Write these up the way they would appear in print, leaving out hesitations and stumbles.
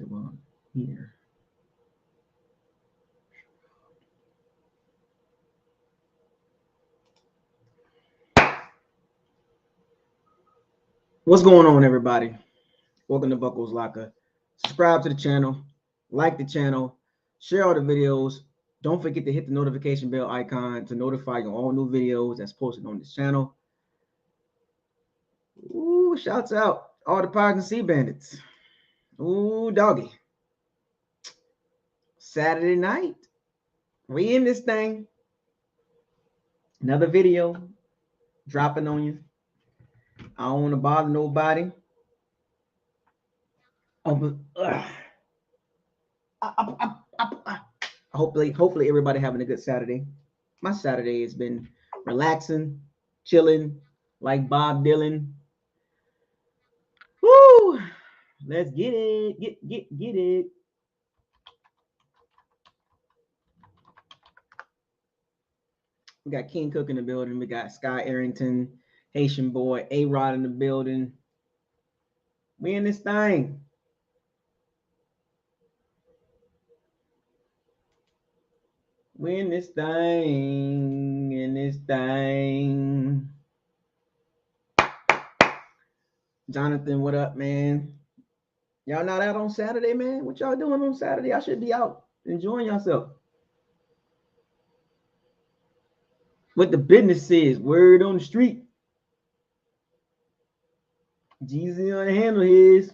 it while I'm here. What's going on, everybody? Welcome to Bucks Locker. Subscribe to the channel, like the channel, share all the videos. Don't forget to hit the notification bell icon to notify you on all new videos that's posted on this channel. Ooh, shouts out all the Pies and Sea Bandits. Ooh, doggy. Saturday night. We in this thing. Another video dropping on you. I don't want to bother nobody. Hopefully everybody having a good Saturday. My Saturday has been relaxing, chilling, like Bob Dylan. Woo! Let's get it. Get it. We got King Cook in the building. We got Sky Arrington, Haitian boy, A-Rod in the building. We in this thing. We in this thing. Jonathan, what up, man? Y'all not out on Saturday, man? What y'all doing on Saturday? I should be out enjoying yourself. What the business is, word on the street. Jeezy on the handle his.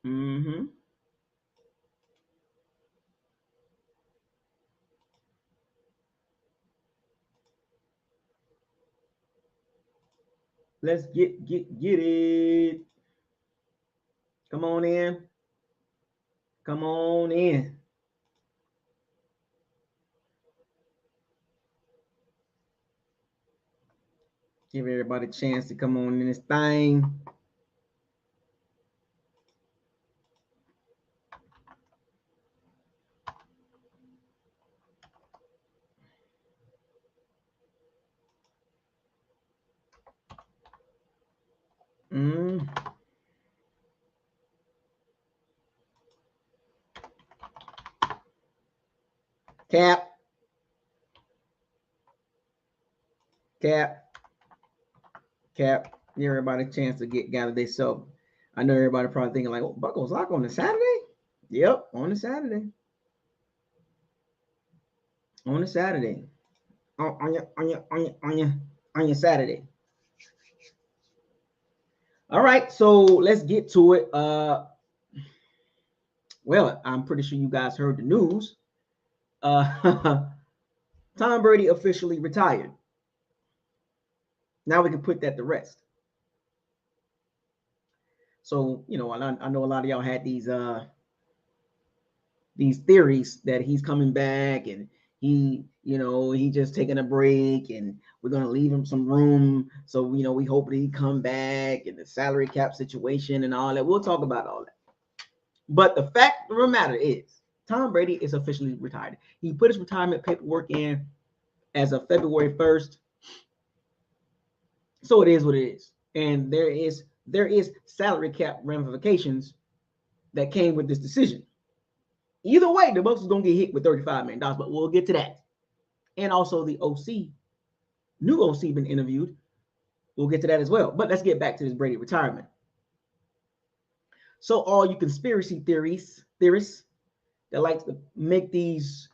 Mm-hmm. Let's get it. Come on in. Come on in. Give everybody a chance to come on in this thing. Cap. Give everybody a chance to gather themselves. I know everybody probably thinking like, oh, Bucks Lock on the Saturday? Yep, on the Saturday. On the Saturday. On your Saturday. All right, so let's get to it. Well, I'm pretty sure you guys heard the news. Tom Brady officially retired. Now we can put that to rest. So, you know, I know a lot of y'all had these theories that he's coming back and he just taking a break and we're going to leave him some room. So, you know, we hope that he come back and the salary cap situation and all that. We'll talk about all that. But the fact of the matter is Tom Brady is officially retired. He put his retirement paperwork in as of February 1st. So it is what it is. And there is salary cap ramifications that came with this decision. Either way, the Bucs is going to get hit with $35 million, but we'll get to that. And also the new OC been interviewed. We'll get to that as well. But let's get back to this Brady retirement. So all you conspiracy theorists that like to make these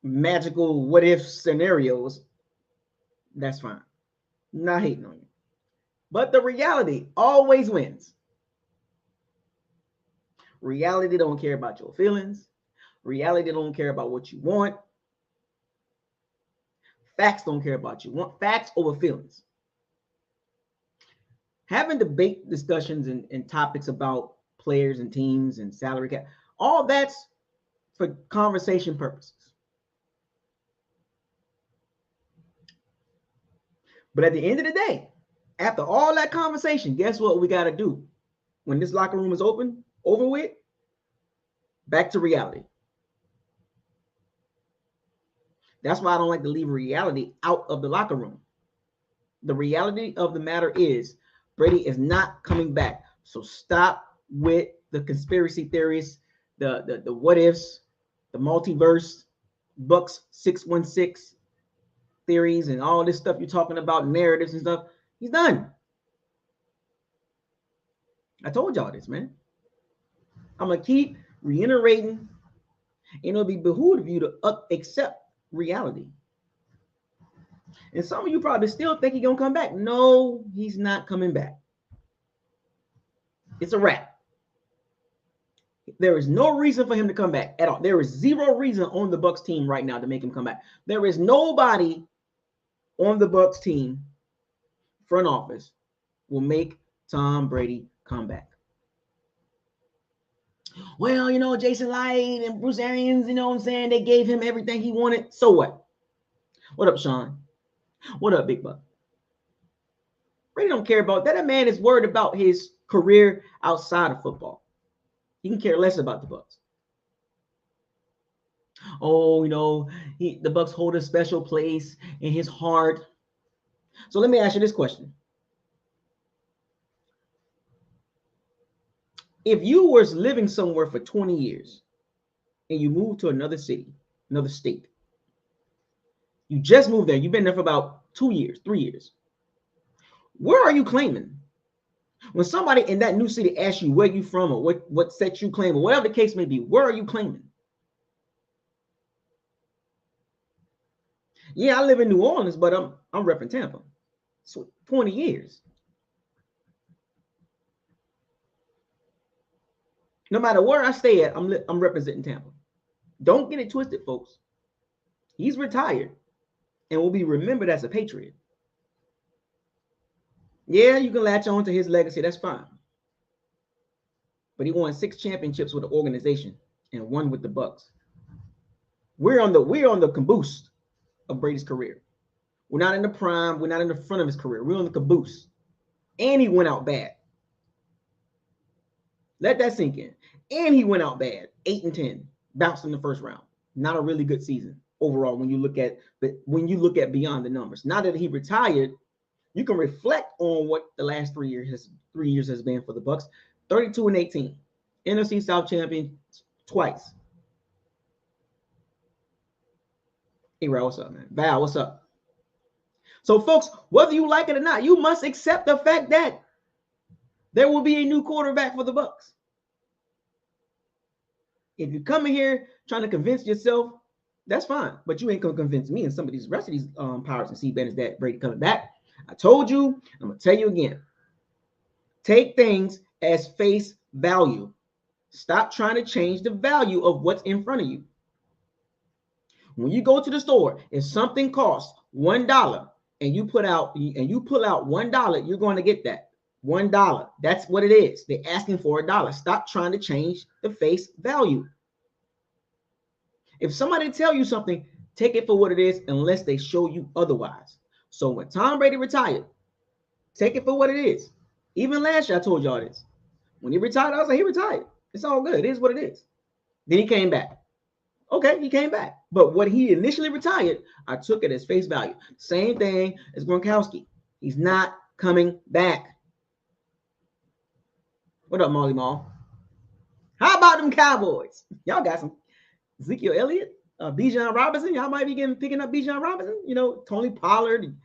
magical what if scenarios, that's fine. Not hating on you. But the reality always wins. Reality don't care about your feelings. Reality don't care about what you want. Facts don't care about you. Want facts over feelings. Having debate discussions and topics about players and teams and salary cap, all that's for conversation purposes. But at the end of the day, after all that conversation, guess what we got to do? When this locker room is over with, back to reality. That's why I don't like to leave reality out of the locker room. The reality of the matter is Brady is not coming back. So stop with the conspiracy theories, the what ifs, the multiverse, Bucks 616 theories, and all this stuff you're talking about, narratives and stuff. He's done. I told y'all this, man. I'm gonna keep reiterating, and it'll be behooved of you to accept reality. And some of you probably still think he's gonna come back. No, he's not coming back. It's a wrap. There is no reason for him to come back at all. There is zero reason on the Bucs team right now to make him come back. There is nobody on the Bucs team front office will make Tom Brady come back. Well, you know, Jason Light and Bruce Arians, you know what I'm saying? They gave him everything he wanted. So what? What up, Sean? What up, Big Buck? Brady don't care about that. That man is worried about his career outside of football. He can care less about the Bucs. Oh, you know, the Bucs hold a special place in his heart. So let me ask you this question. If you was living somewhere for 20 years and you moved to another city, another state, you just moved there, you've been there for about 2 years, 3 years, where are you claiming? When somebody in that new city asks you where you from or what set you claim or whatever the case may be, where are you claiming? Yeah, I live in New Orleans, but I'm repping Tampa. So 20 years. No matter where I stay at, I'm representing Tampa. Don't get it twisted, folks. He's retired and will be remembered as a Patriot. Yeah, you can latch on to his legacy. That's fine. But he won 6 championships with the organization and 1 with the Bucs. We're on the caboose of Brady's career. We're not in the prime. We're not in the front of his career. We're on the caboose. And he went out bad. Let that sink in. And he went out bad. 8-10. Bounced in the first round. Not a really good season overall when you look at beyond the numbers. Now that he retired, you can reflect on what the last 3 years has been for the Bucs. 32-18. NFC South champion twice. Hey, Ral, what's up, man? Val, what's up? So, folks, whether you like it or not, you must accept the fact that there will be a new quarterback for the Bucs. If you come in here trying to convince yourself, that's fine. But you ain't going to convince me and some of these rest of these powers and C-benders that Brady coming back. I told you, I'm going to tell you again. Take things as face value. Stop trying to change the value of what's in front of you. When you go to the store, if something costs $1 and you pull out $1, you're going to get that $1. That's what it is. They're asking for $1. Stop trying to change the face value. If somebody tell you something, take it for what it is unless they show you otherwise. So when Tom Brady retired, take it for what it is. Even last year, I told y'all this. When he retired, I was like, he retired. It's all good. It is what it is. Then he came back. Okay, he came back. But when he initially retired, I took it as face value. Same thing as Gronkowski. He's not coming back. What up, Molly Mall? How about them Cowboys? Y'all got some Ezekiel Elliott, Bijan Robinson. Y'all might be picking up Bijan Robinson. You know, Tony Pollard.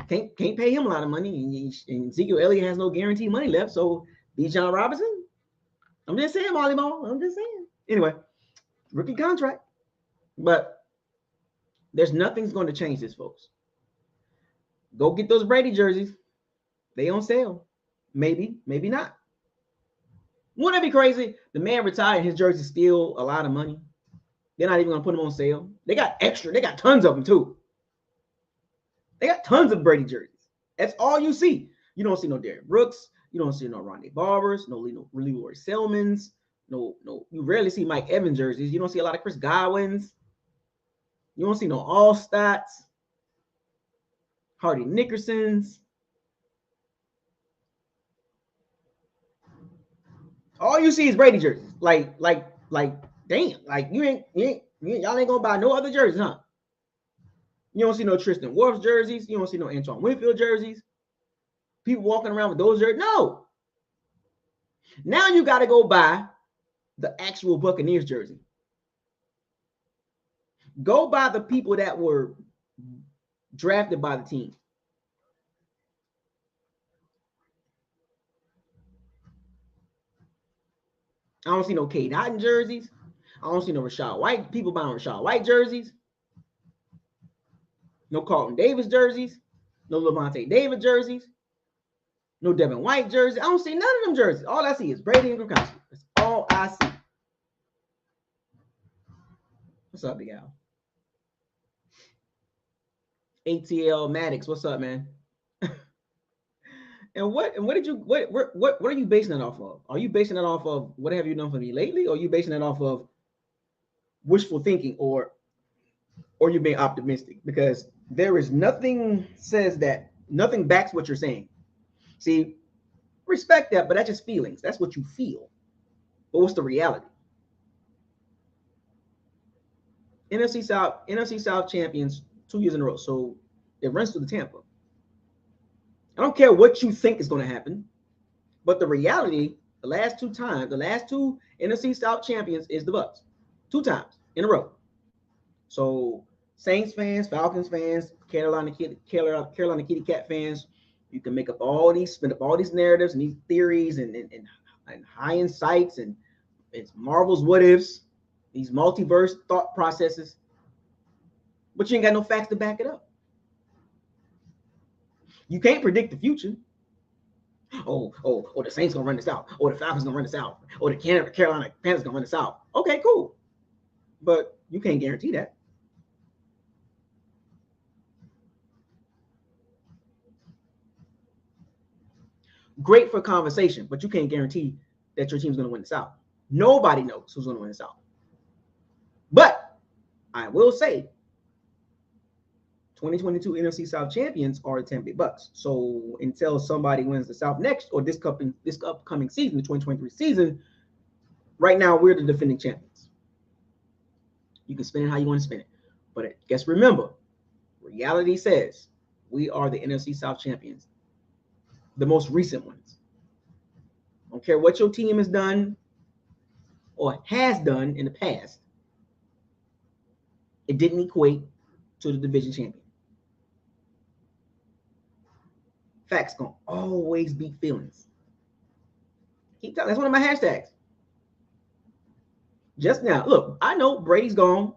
Can't pay him a lot of money. And Ezekiel Elliott has no guaranteed money left. So Bijan Robinson, I'm just saying, Molly Mall. I'm just saying. Anyway, rookie contract. But there's nothing's going to change this, folks. Go get those Brady jerseys. They on sale. Maybe, maybe not. Wouldn't that be crazy? The man retired, his jersey's still a lot of money. They're not even going to put them on sale. They got extra. They got tons of them, too. They got tons of Brady jerseys. That's all you see. You don't see no Derrick Brooks. You don't see no Rondé Barbers, no Leroy Selmans. No. You rarely see Mike Evans jerseys. You don't see a lot of Chris Godwins. You don't see no All-Stats. Hardy Nickersons. All you see is Brady jerseys. Like, damn. Like, y'all ain't gonna buy no other jerseys, huh? You don't see no Tristan Wirfs jerseys. You don't see no Antoine Winfield jerseys. People walking around with those jerseys. No. Now you got to go buy the actual Buccaneers jersey. Go by the people that were drafted by the team. I don't see no Cade Otton jerseys. I don't see no Rachaad White. People buying Rachaad White jerseys. No Carlton Davis jerseys. No Levante David jerseys. No Devin White jerseys. I don't see none of them jerseys. All I see is Brady and Gronkowski. That's all I see. What's up, Big Al? ATL Maddox, what's up, man? And what are you basing that off of? Are you basing that off of what have you done for me lately? Or are you basing that off of wishful thinking or you being optimistic? Because there is nothing says that, nothing backs what you're saying. See, respect that, but that's just feelings. That's what you feel. But what's the reality? NFC South champions 2 years in a row. So it runs through the Tampa. I don't care what you think is going to happen, but the reality, the last two NFC South champions is the Bucs. 2 times in a row. So Saints fans, Falcons fans, Carolina Kitty Cat fans, you can make up spin up all these narratives and these theories and high insights and it's Marvel's what ifs, these multiverse thought processes, but you ain't got no facts to back it up. You can't predict the future. Oh, the Saints gonna run this out. Or the Falcons gonna run this out. Or the Carolina Panthers gonna run this out. Okay, cool. But you can't guarantee that. Great for conversation, but you can't guarantee that your team's gonna win this out. Nobody knows who's gonna win this out. But I will say 2022 NFC South champions are the Tampa Bay Bucs. So until somebody wins the South next or this upcoming season, the 2023 season, right now we're the defending champions. You can spin it how you want to spin it. But just remember, reality says we are the NFC South champions, the most recent ones. I don't care what your team has done or has done in the past. It didn't equate to the division champion. Facts gonna always beat feelings. Keep telling. That's one of my hashtags. Just now, look, I know Brady's gone,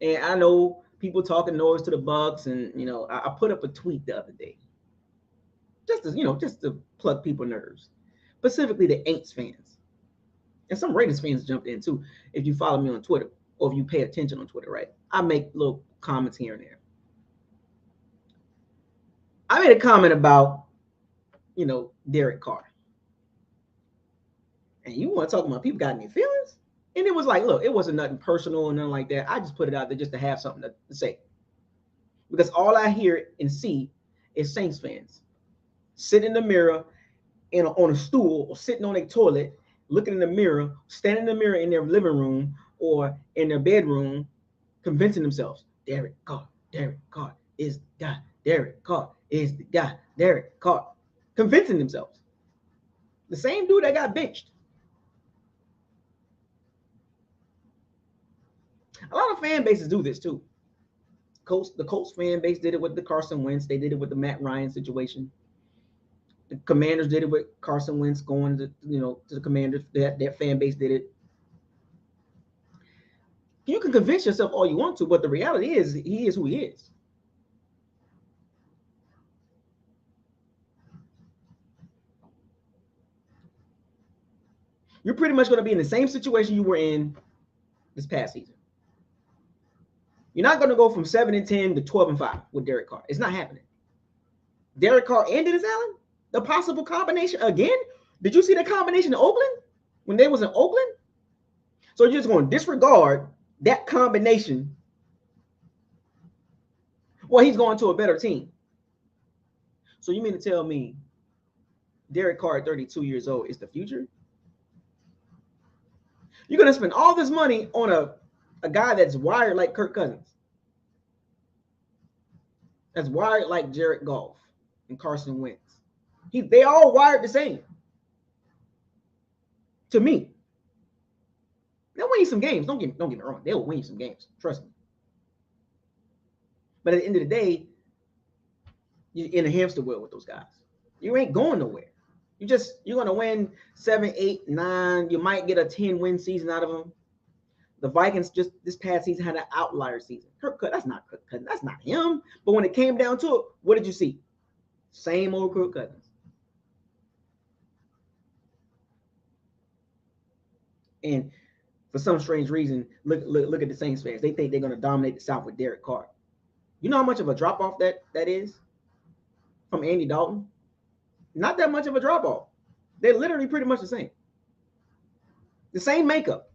and I know people talking noise to the Bucs, and I put up a tweet the other day, just to plug people's nerves, specifically the Aints fans, and some Raiders fans jumped in too. If you follow me on Twitter or if you pay attention on Twitter, right? I make little comments here and there. I made a comment about, Derek Carr. And you want to talk about people got any feelings? And it was like, look, it wasn't nothing personal and nothing like that. I just put it out there just to have something to say. Because all I hear and see is Saints fans sitting in the mirror on a stool or sitting on a toilet, looking in the mirror, standing in the mirror in their living room or in their bedroom, convincing themselves, Derek Carr is the guy. Derek Carr is the guy. Derek Carr. Convincing themselves. The same dude that got benched. A lot of fan bases do this too. The Colts fan base did it with the Carson Wentz. They did it with the Matt Ryan situation. The Commanders did it with Carson Wentz going to the Commanders. That fan base did it. You can convince yourself all you want to, but the reality is he is who he is. You're pretty much going to be in the same situation you were in this past season. You're not going to go from 7-10 to 12-5 with Derek Carr. It's not happening. Derek Carr and Dennis Allen, the possible combination again. Did you see the combination in Oakland when they was in Oakland? So you're just going to disregard that combination. Well, he's going to a better team. So you mean to tell me Derek Carr at 32 years old is the future? You're going to spend all this money on a guy that's wired like Kirk Cousins. that's wired like Jared Goff and Carson Wentz. They all wired the same. To me, they'll win you some games. Don't get me wrong. They'll win you some games. Trust me. But at the end of the day, you're in a hamster wheel with those guys. You ain't going nowhere. You're gonna win 7, 8, 9. You might get a 10-win season out of them. The Vikings just this past season had an outlier season. That's not Kirk Cousins. That's not him. But when it came down to it, what did you see? Same old Kirk Cousins. And for some strange reason, look at the Saints fans. They think they're going to dominate the South with Derek Carr. You know how much of a drop off that is from Andy Dalton? Not that much of a drop off. They're literally pretty much the same. The same makeup.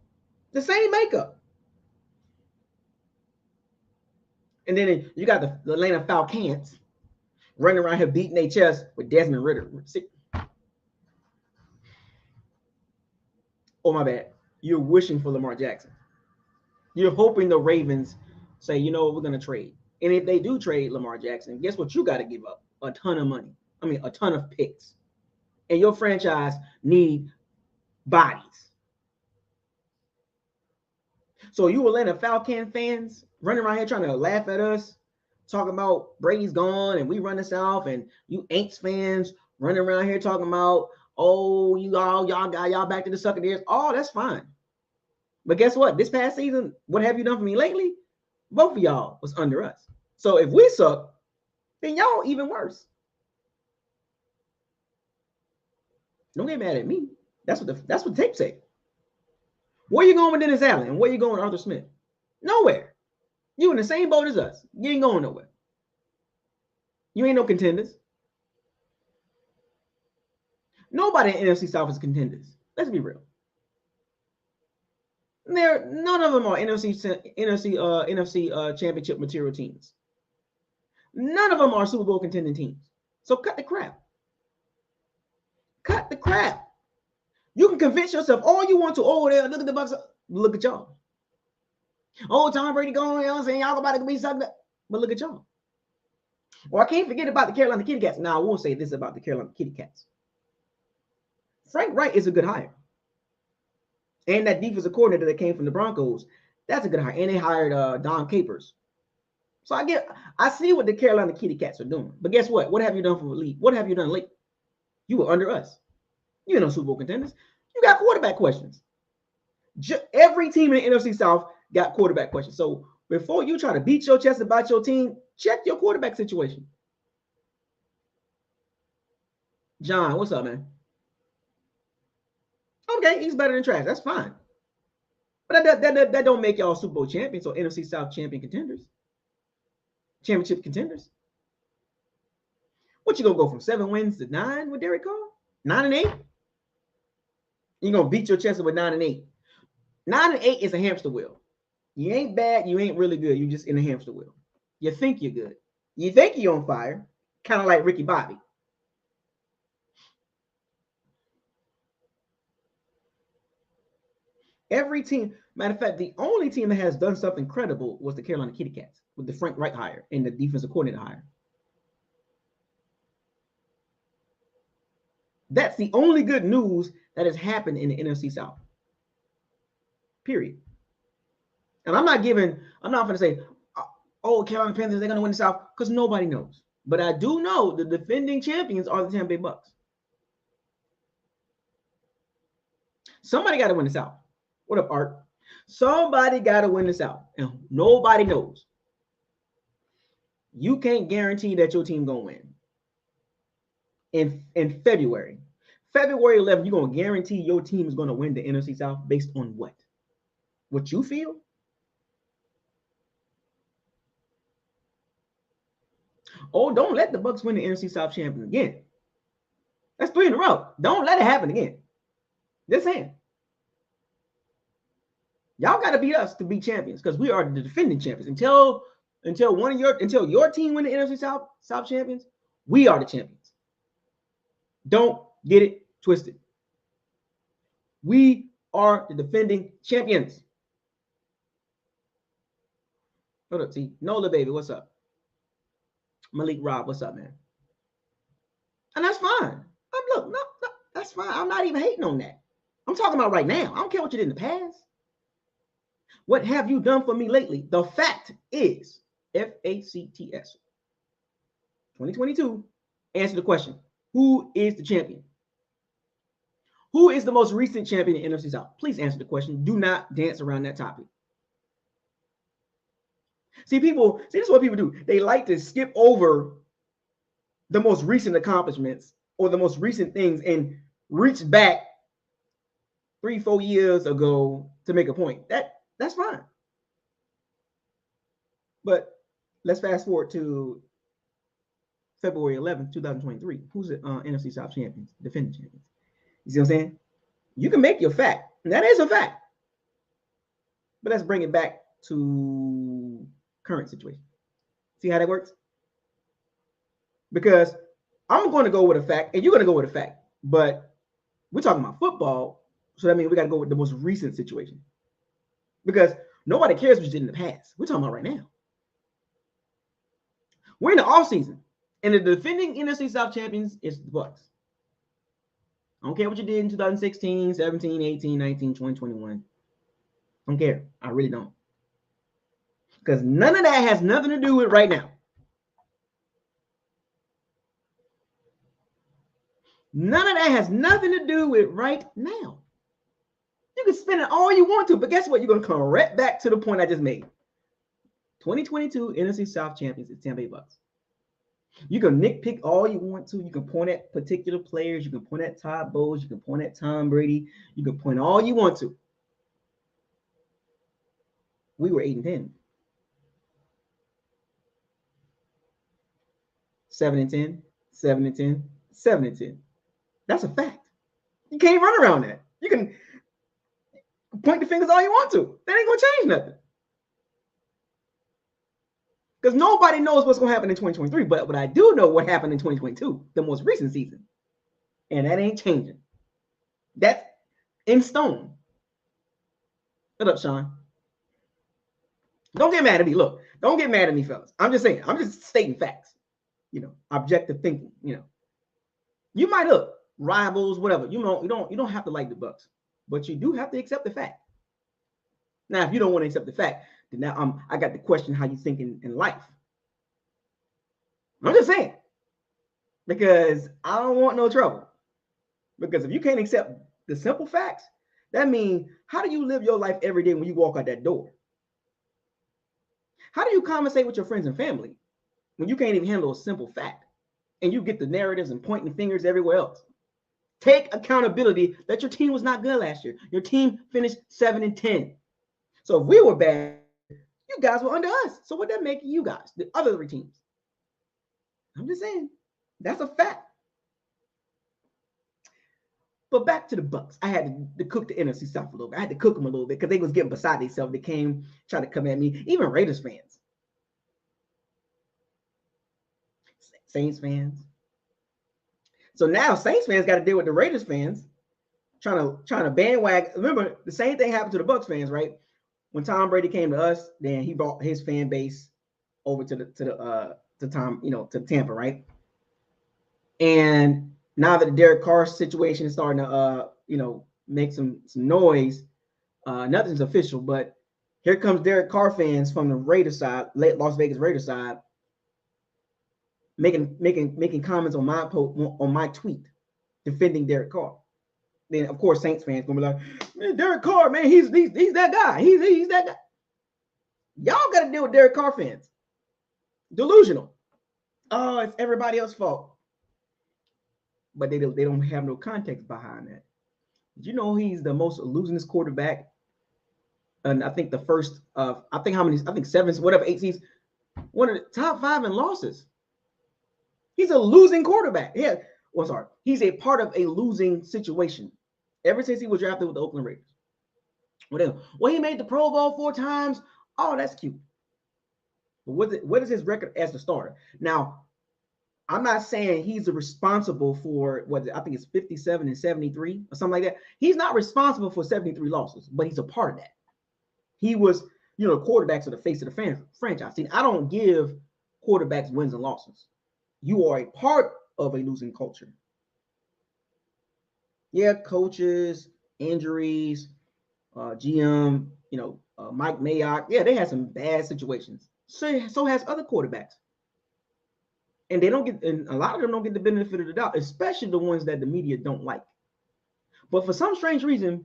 The same makeup. And then you got the Atlanta Falcons running around here beating their chest with Desmond Ridder. Oh, my bad. You're wishing for Lamar Jackson. You're hoping the Ravens say, you know what, we're going to trade. And if they do trade Lamar Jackson, guess what you got to give up? A ton of money. I mean, a ton of picks. And your franchise need bodies. So you Atlanta Falcon fans running around here trying to laugh at us, talking about Brady's gone and we run the South, and you Aints fans running around here talking about, oh, y'all got y'all back to the Buccaneers. Oh, that's fine. But guess what? This past season, what have you done for me lately? Both of y'all was under us. So if we suck, then y'all even worse. Don't get mad at me. That's what tape say. Where you going with Dennis Allen? And where you going with Arthur Smith? Nowhere. You in the same boat as us. You ain't going nowhere. You ain't no contenders. Nobody in NFC South is contenders. Let's be real. None of them are NFC championship material teams. None of them are Super Bowl contending teams. So cut the crap. Cut the crap. You can convince yourself all you want to. Oh, there, look at the Bucs. Look at y'all. Oh, Tom Brady going. You know what I'm saying? Y'all about to be something. But look at y'all. Well, I can't forget about the Carolina Kitty Cats. Now, I will say this about the Carolina Kitty Cats. Frank Wright is a good hire. And that defensive coordinator that came from the Broncos, that's a good hire. And they hired Don Capers. So I see what the Carolina Kitty Cats are doing. But guess what? What have you done for the league? What have you done late? You were under us. You're no Super Bowl contenders. You got quarterback questions. Every team in the NFC South got quarterback questions. So before you try to beat your chest about your team, check your quarterback situation. John, what's up, man? Okay, he's better than Trash. That's fine. But that don't make y'all Super Bowl champions or NFC South championship contenders. What, you gonna go from 7 wins to 9 with Derek Carr? 9 and 8? You're gonna beat your chest with 9 and 8. 9 and 8 is a hamster wheel. You ain't bad, you ain't really good. You just in a hamster wheel. You think you're good. You think you're on fire, kind of like Ricky Bobby. Every team, matter of fact, the only team that has done something credible was the Carolina Kitty Cats with the Frank Wright hire and the defensive coordinator hire. That's the only good news that has happened in the NFC South. Period. And I'm not going to say, oh, Carolina Panthers, they're going to win the South, because nobody knows. But I do know the defending champions are the Tampa Bay Bucs. Somebody got to win the South. What up, Art? Somebody got to win the South. And nobody knows. You can't guarantee that your team going to win. In February 11th, you're going to guarantee your team is going to win the NFC South based on what? What you feel? Oh, don't let the Bucs win the NFC South champion again. That's 3 in a row. Don't let it happen again. Just saying. Y'all got to beat us to be champions, because we are the defending champions. Until your team win the NFC South champions, we are the champions. Don't get it twisted. We are the defending champions. Hold up, T. Nola, baby, what's up? Malik Rob, what's up, man? And that's fine. Look, no, that's fine. I'm not even hating on that. I'm talking about right now. I don't care what you did in the past. What have you done for me lately? The fact is, FACTS 2022. Answer the question. Who is the champion? Who is the most recent champion in NFC South? Please answer the question. Do not dance around that topic. See, this is what people do. They like to skip over the most recent accomplishments or the most recent things and reach back 3-4 years ago to make a point. That's fine. But let's fast forward to February 11th, 2023. Who's the NFC South champions, defending champions? You see what I'm saying? You can make your fact, and that is a fact. But let's bring it back to current situation. See how that works? Because I'm going to go with a fact, and you're going to go with a fact. But we're talking about football, so that means we got to go with the most recent situation. Because nobody cares what you did in the past. We're talking about right now. We're in the offseason, and the defending NFC South champions is the Bucs. I don't care what you did in 2016, 17, 18, 19, 20, 21. I don't care. I really don't. Because none of that has nothing to do with right now. None of that has nothing to do with right now. You can spend it all you want to, but guess what? You're going to come right back to the point I just made. 2022 NFC South champions is Tampa Bay Bucs. You can nitpick all you want to. You can point at particular players. You can point at Todd Bowles. You can point at Tom Brady. You can point all you want to. We were 8-10. 7-10, 7-10, 7-10. That's a fact. You can't run around that. You can point the fingers all you want to. That ain't going to change nothing. Because nobody knows what's going to happen in 2023. But what I do know what happened in 2022, the most recent season. And that ain't changing. That's in stone. What up, Sean? Don't get mad at me. Look, don't get mad at me, fellas. I'm just saying. I'm just stating facts. Objective thinking. You might look rivals, whatever. You don't have to like the Bucs, but you do have to accept the fact. Now, if you don't want to accept the fact, then now I got to question how you think in life. I'm just saying, because I don't want no trouble. Because if you can't accept the simple facts, that means how do you live your life every day when you walk out that door? How do you conversate with your friends and family when you can't even handle a simple fact and you get the narratives and pointing fingers everywhere else? Take accountability that your team was not good last year. Your team finished 7-10. So if we were bad, you guys were under us. So what that make you guys, the other three teams? I'm just saying, that's a fact. But back to the Bucs. I had to cook the NFC South a little bit. I had to cook them a little bit because they was getting beside themselves. They came trying to come at me. Even Raiders fans. Saints fans. So now Saints fans got to deal with the Raiders fans trying to bandwagon. Remember, the same thing happened to the Bucs fans, right? When Tom Brady came to us, then he brought his fan base over to Tampa, right? And now that the Derek Carr situation is starting to make some noise, nothing's official, but here comes Derek Carr fans from the Raiders side, Las Vegas Raiders side, making comments on my tweet defending Derek Carr. Then of course Saints fans gonna be like, man, Derek Carr, man, he's that guy. He's that guy. Y'all got to deal with Derek Carr fans. Delusional. Oh, it's everybody else's fault. But they don't have no context behind that. Did you know he's the most losingest quarterback? And I think the first I think 7, whatever, 8 seasons, one of the top 5 in losses. He's a losing quarterback. Yeah. Well, sorry. He's a part of a losing situation ever since he was drafted with the Oakland Raiders. Whatever. Well, he made the Pro Bowl 4 times. Oh, that's cute. But what is his record as the starter? Now, I'm not saying he's responsible for I think it's 57 and 73 or something like that. He's not responsible for 73 losses, but he's a part of that. He was, quarterbacks are the face of the franchise. See, I don't give quarterbacks' wins and losses. You are a part of a losing culture. Yeah, coaches, injuries, GM, Mike Mayock. Yeah, they had some bad situations. So has other quarterbacks, and they don't get, and a lot of them don't get the benefit of the doubt, especially the ones that the media don't like. But for some strange reason,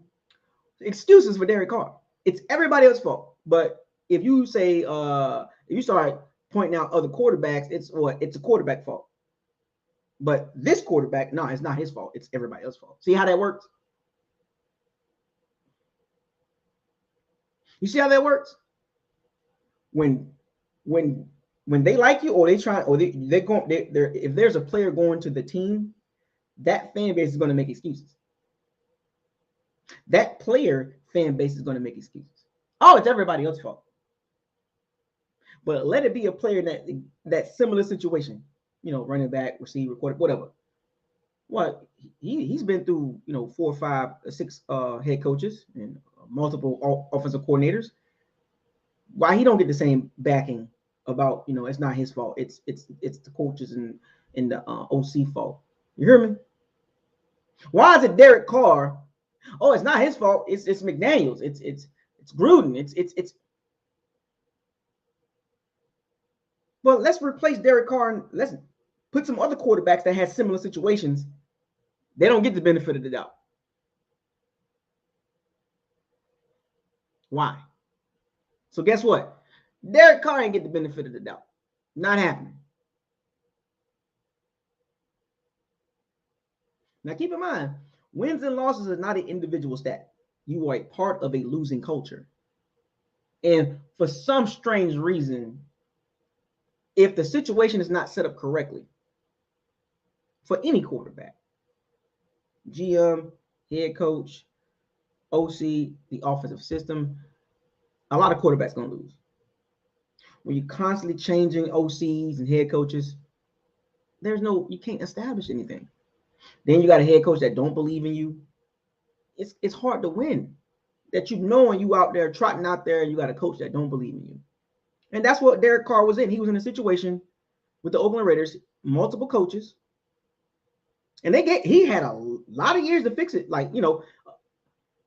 excuses for Derek Carr. It's everybody else's fault. But if you say, if you start pointing out other quarterbacks, it's what? It's a quarterback fault. But this quarterback, no, it's not his fault. It's everybody else's fault. See how that works? You see how that works? When when when they like you, or they try, or they're going, they're if there's a player going to the team, that fan base is going to make excuses. That player fan base is going to make excuses. Oh, it's everybody else's fault. But let it be a player that similar situation, running back, receiver, quarterback, whatever. What he's been through, 4, 5, 6 head coaches and multiple offensive coordinators. Why he don't get the same backing about, it's not his fault. It's the coaches and the OC fault. You hear me? Why is it Derek Carr? Oh, it's not his fault. It's McDaniels. It's Gruden. It's. Well, let's replace Derek Carr and let's put some other quarterbacks that has similar situations. They don't get the benefit of the doubt. Why? So guess what? Derek Carr ain't get the benefit of the doubt. Not happening. Now keep in mind, wins and losses is not an individual stat. You are a part of a losing culture. And for some strange reason, if the situation is not set up correctly for any quarterback, GM, head coach, OC, the offensive system, a lot of quarterbacks gonna lose. When you're constantly changing OCs and head coaches, you can't establish anything. Then you got a head coach that don't believe in you. It's hard to win. That and you out there trotting out there, and you got a coach that don't believe in you. And that's what Derek Carr was in. He was in a situation with the Oakland Raiders, multiple coaches, and he had a lot of years to fix it.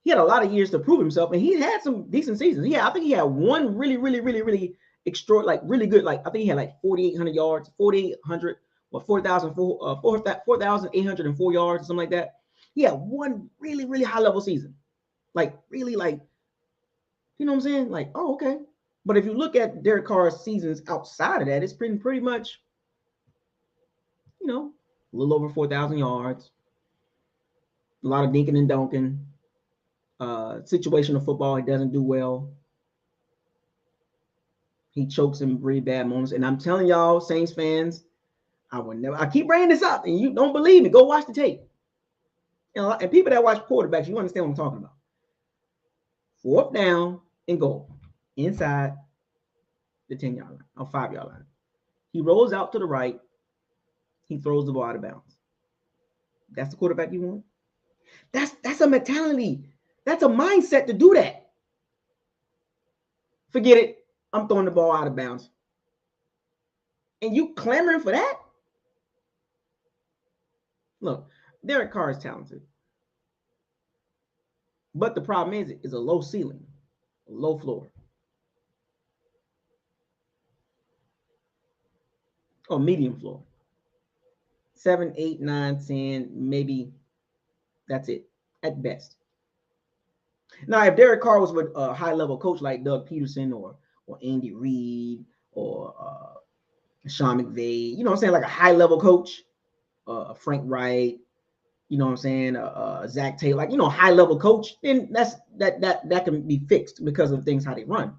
He had a lot of years to prove himself, and he had some decent seasons. I think he had one really, really, really, really extra, really good. I think he had 4,800 yards, 4,800 or 4,804 yards, or something like that. He had one really, really high level season. Really, you know what I'm saying? Oh, okay. But if you look at Derek Carr's seasons outside of that, it's pretty much, a little over 4,000 yards, a lot of dinking and dunking, situational football. He doesn't do well. He chokes in really bad moments. And I'm telling y'all, Saints fans, I keep bringing this up, and you don't believe me. Go watch the tape. And people that watch quarterbacks, you understand what I'm talking about. 4th down and goal inside the 10-yard line or 5-yard line. He rolls out to the right. He throws the ball out of bounds. That's the quarterback you want? That's a mentality. That's a mindset to do that. Forget it. I'm throwing the ball out of bounds. And you clamoring for that? Look, Derek Carr is talented. But the problem is a low ceiling, a low floor. Or medium floor. 7, 8, 9, 10, maybe that's it at best. Now, if Derek Carr was with a high-level coach like Doug Peterson or Andy Reid or Sean McVay, you know what I'm saying, like a high-level coach, Frank Wright, you know what I'm saying, Zach Taylor, high-level coach, then that can be fixed because of things how they run.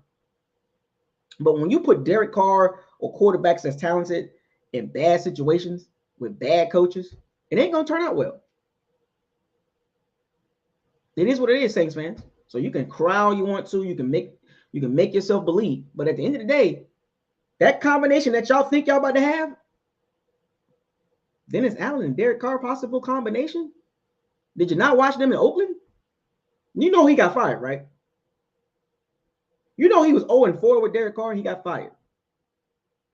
But when you put Derek Carr or quarterbacks that's talented in bad situations with bad coaches, it ain't gonna turn out well. It is what it is, Saints fans. So you can cry all you want to, you can make yourself believe, but at the end of the day, that combination that y'all think y'all about to have, Dennis Allen and Derek Carr possible combination. Did you not watch them in Oakland? You know he got fired, right? You know he was 0-4 with Derek Carr. He got fired.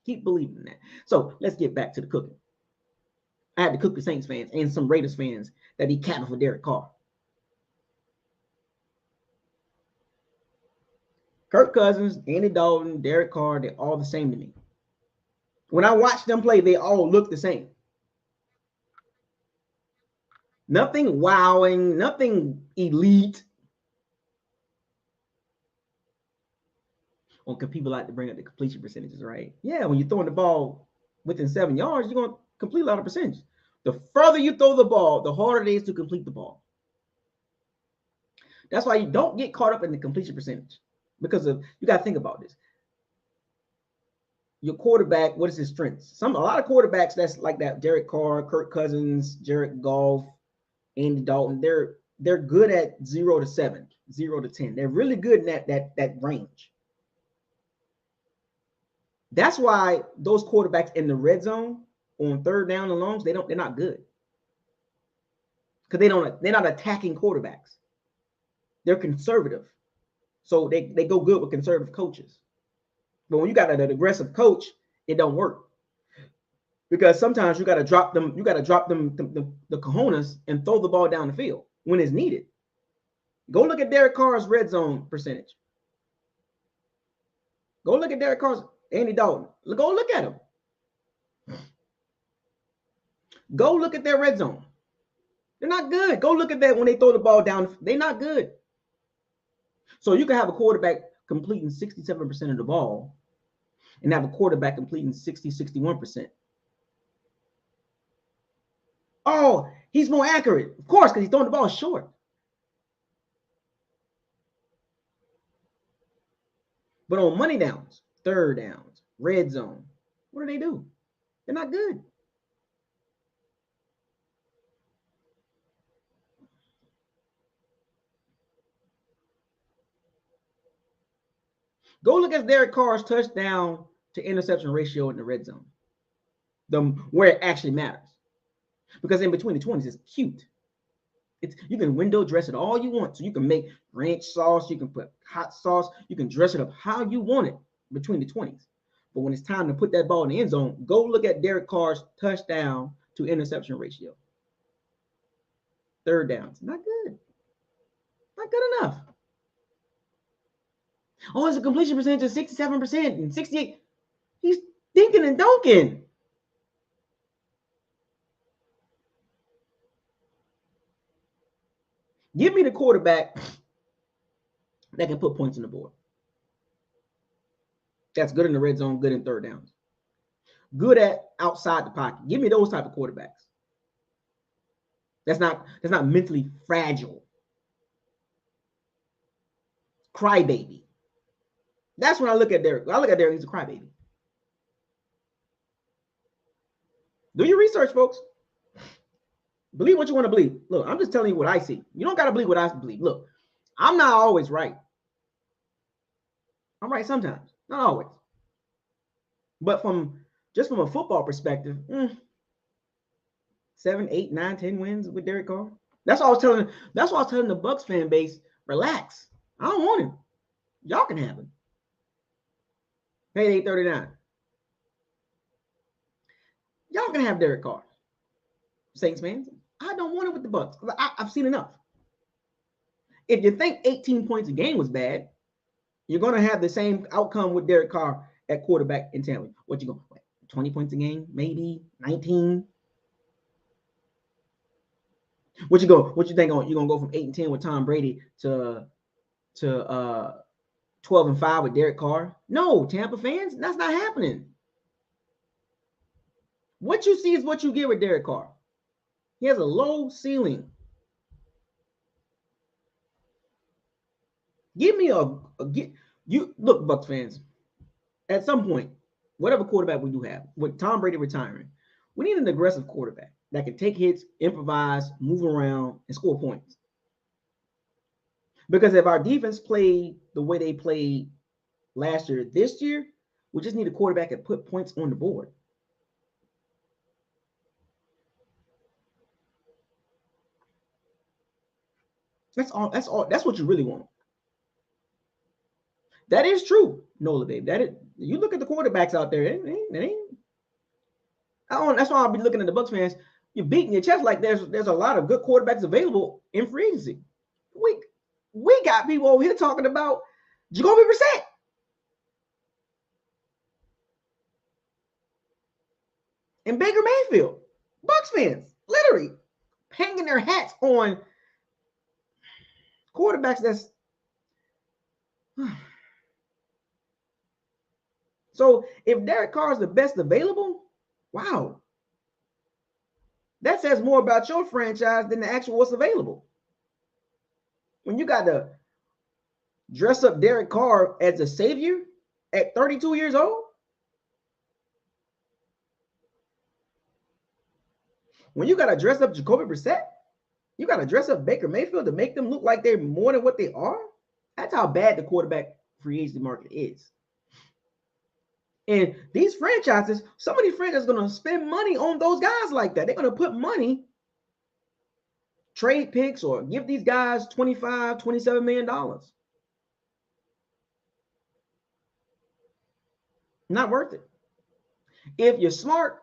Keep believing in that. So let's get back to the cooking. I had to cook the Saints fans and some Raiders fans that be capping for Derek Carr. Kirk Cousins, Andy Dalton, Derek Carr, they're all the same to me. When I watch them play, they all look the same. Nothing wowing, nothing elite. Because people like to bring up the completion percentages, right? Yeah, when you're throwing the ball within 7 yards, you're going to complete a lot of percentage. The further you throw the ball, the harder it is to complete the ball. That's why you don't get caught up in the completion percentage. Because of you got to think about this. Your quarterback, what is his strengths? A lot of quarterbacks that's like that, Derek Carr, Kirk Cousins, Jared Goff, Andy Dalton, they're good at 0 to 7, 0 to 10. They're really good in that range. That's why those quarterbacks in the red zone on third down and longs, they're not good. Because they're not attacking quarterbacks. They're conservative. So they go good with conservative coaches. But when you got an aggressive coach, it don't work. Because sometimes you got to drop them, the cojones and throw the ball down the field when it's needed. Go look at Derek Carr's red zone percentage. Go look at Derek Carr's Andy Dalton. Go look at him. Go look at their red zone. They're not good. Go look at that when they throw the ball down. They're not good. So you can have a quarterback completing 67% of the ball and have a quarterback completing 60, 61%. Oh, he's more accurate. Of course, because he's throwing the ball short. But on money downs, third downs, red zone, what do? They're not good. Go look at Derek Carr's touchdown to interception ratio in the red zone, where it actually matters. Because in between the 20s, it's cute. You can window dress it all you want. So you can make ranch sauce, you can put hot sauce, you can dress it up how you want it between the 20s. But when it's time to put that ball in the end zone, go look at Derek Carr's touchdown to interception ratio. Third downs, not good. Not good enough. Oh, it's a completion percentage of 67% and 68. He's dinking and dunking. Give me the quarterback that can put points on the board. That's good in the red zone, good in third downs. Good at outside the pocket. Give me those type of quarterbacks. That's not mentally fragile. Crybaby. That's when I look at Derek. I look at Derek, he's a crybaby. Do your research, folks. Believe what you want to believe. Look, I'm just telling you what I see. You don't got to believe what I believe. Look, I'm not always right. I'm right sometimes, not always. But from a football perspective, 7, 8, 9, 10 wins with Derek Carr. That's why I was telling the Bucs fan base, relax. I don't want him. Y'all can have him. Paid $8.39. Y'all can have Derek Carr. Saints fans, I don't want it with the Bucs. I've seen enough. If you think 18 points a game was bad, you're going to have the same outcome with Derek Carr at quarterback in Tampa. What you going? 20 points a game, maybe 19. What you think on? You're gonna go from 8-10 with Tom Brady to 12-5 with Derek Carr? No, Tampa fans, that's not happening. What you see is what you get with Derek Carr. He has a low ceiling. Give me you look, Bucs fans. At some point, whatever quarterback we do have, with Tom Brady retiring, we need an aggressive quarterback that can take hits, improvise, move around, and score points. Because if our defense played the way they played last year, this year, we just need a quarterback that put points on the board. That's all. That's what you really want. That is true, Nola, babe. That is. You look at the quarterbacks out there. It ain't. That's why I'll be looking at the Bucs fans. You're beating your chest like there's a lot of good quarterbacks available in free agency. We got people over here talking about Jacoby Brissett. And Baker Mayfield. Bucs fans, literally hanging their hats on quarterbacks that's so if Derek Carr is the best available, wow. That says more about your franchise than the actual what's available. When you got to dress up Derek Carr as a savior at 32 years old, when you got to dress up Jacoby Brissett, you got to dress up Baker Mayfield to make them look like they're more than what they are. That's how bad the quarterback free agency market is. And these franchises, some of these franchises are going to spend money on those guys like that. They're going to put money, trade picks, or give these guys $25, $27 million. Not worth it. If you're smart,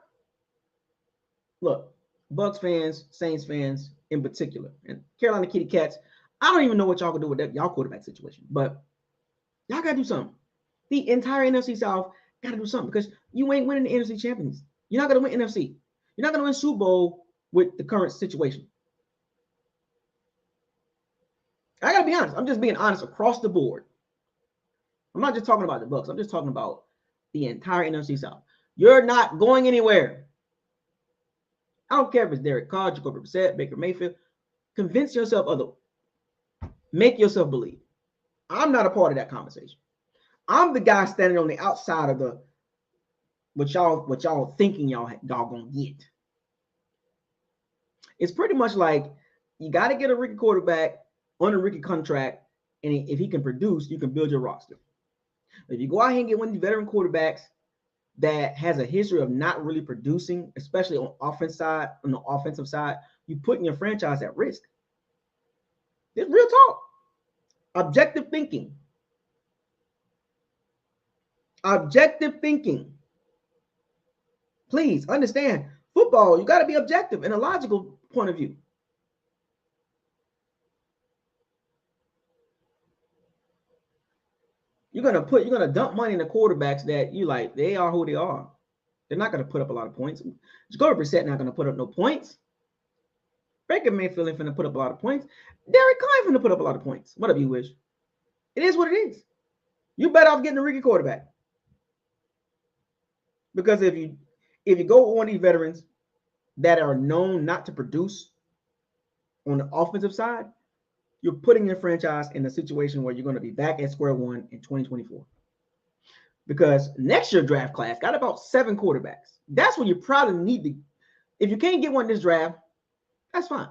look, Bucs fans, Saints fans in particular, and Carolina Kitty Cats, I don't even know what y'all can do with that y'all quarterback situation, but y'all got to do something. The entire NFC South got to do something because you ain't winning the NFC Champions. You're not going to win NFC. You're not going to win Super Bowl with the current situation. I got to be honest. I'm just being honest across the board. I'm not just talking about the Bucs. I'm just talking about the entire NFC South. You're not going anywhere. I don't care if it's Derek Carr, Jacoby Brissett, Baker Mayfield. Convince yourself otherwise. Make yourself believe. I'm not a part of that conversation. I'm the guy standing on the outside of the what y'all thinking y'all gonna get. It's pretty much like you got to get a rookie quarterback on a rookie contract, and if he can produce, you can build your roster. If you go out here and get one of these veteran quarterbacks that has a history of not really producing, especially on the offensive side, you putting your franchise at risk. It's real talk. Objective thinking. Objective thinking. Please understand, football, you got to be objective in a logical point of view. You're gonna dump money in the quarterbacks that you like. They are who they are. They're not gonna put up a lot of points. Jacoby Brissett not gonna put up no points. Baker Mayfield ain't finna put up a lot of points. Derek Carr ain't finna put up a lot of points. Whatever you wish. It is what it is. You better off getting a rookie quarterback. Because if you go on these veterans that are known not to produce on the offensive side, you're putting your franchise in a situation where you're going to be back at square one in 2024. Because next year draft class got about 7 quarterbacks. That's when you probably need to. If you can't get one this draft, that's fine.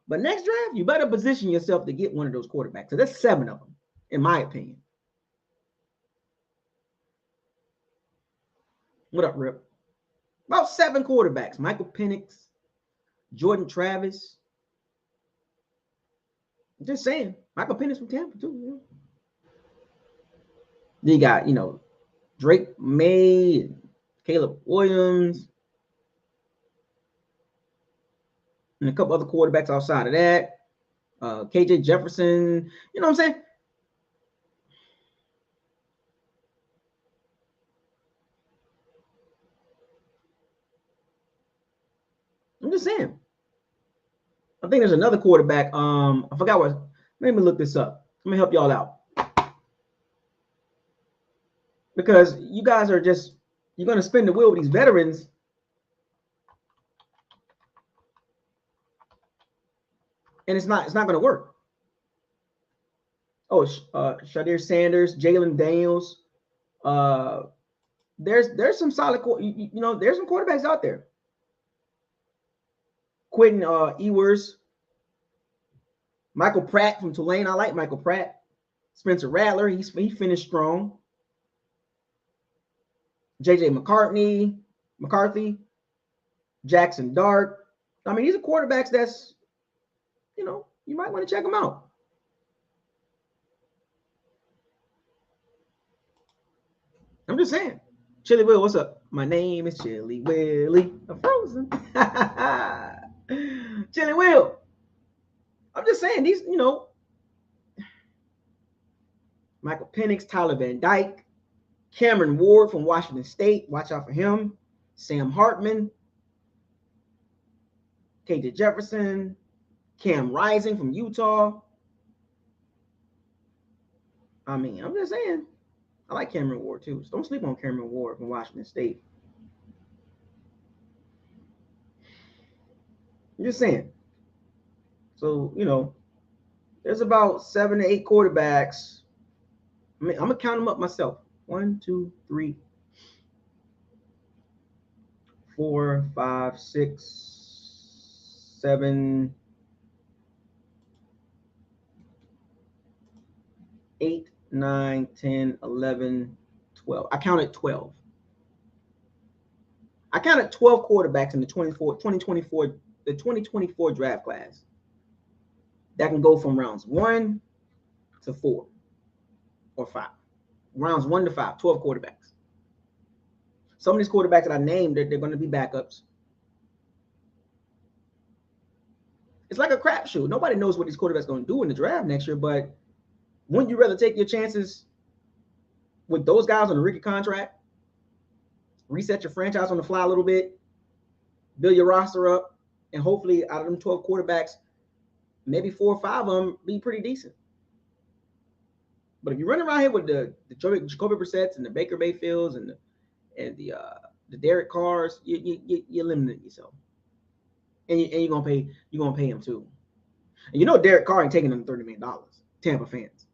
But next draft, you better position yourself to get one of those quarterbacks. So there's 7 of them, in my opinion. What up, Rip? About 7 quarterbacks. Michael Penix, Jordan Travis. Just saying. Michael Penix from Tampa, too. Then you got, Drake May, and Caleb Williams, and a couple other quarterbacks outside of that. KJ Jefferson. You know what I'm saying? I'm just saying. I think there's another quarterback. I forgot what. Let me look this up. Let me help y'all out. Because you guys are you're going to spin the wheel with these veterans. And it's not going to work. Oh, Shadir Sanders, Jalen Daniels. There's some solid, there's some quarterbacks out there. Quentin Ewers, Michael Pratt from Tulane. I like Michael Pratt. Spencer Rattler, he finished strong. JJ McCarthy, Jackson Dart. I mean, these are quarterbacks that's, you might want to check them out. I'm just saying. Chili Will, what's up? My name is Chili Willie. I'm frozen. Chili Will. I'm just saying these, Michael Penix, Tyler Van Dyke, Cameron Ward from Washington State. Watch out for him. Sam Hartman, KJ Jefferson, Cam Rising from Utah. I mean, I'm just saying. I like Cameron Ward too. So don't sleep on Cameron Ward from Washington State. I'm just saying. So, there's about 7 to 8 quarterbacks. I mean, I'm going to count them up myself. 1, 2, 3, 4, 5, 6, 7, 8, 9, 10, 11, 12. I counted 12. I counted 12 quarterbacks in the 2024 draft class that can go from rounds 1 to 4 or 5. Rounds 1 to 5, 12 quarterbacks. Some of these quarterbacks that I named, they're going to be backups. It's like a crapshoot. Nobody knows what these quarterbacks are going to do in the draft next year, but wouldn't you rather take your chances with those guys on a rookie contract, reset your franchise on the fly a little bit, build your roster up, and hopefully out of them 12 quarterbacks, maybe 4 or 5 of them be pretty decent. But if you run around here with the Jacoby Brissetts and the Baker Mayfields and the Derek Carrs, you're limiting yourself, and you're gonna pay him too. And Derek Carr ain't taking them $30 million. Tampa fans.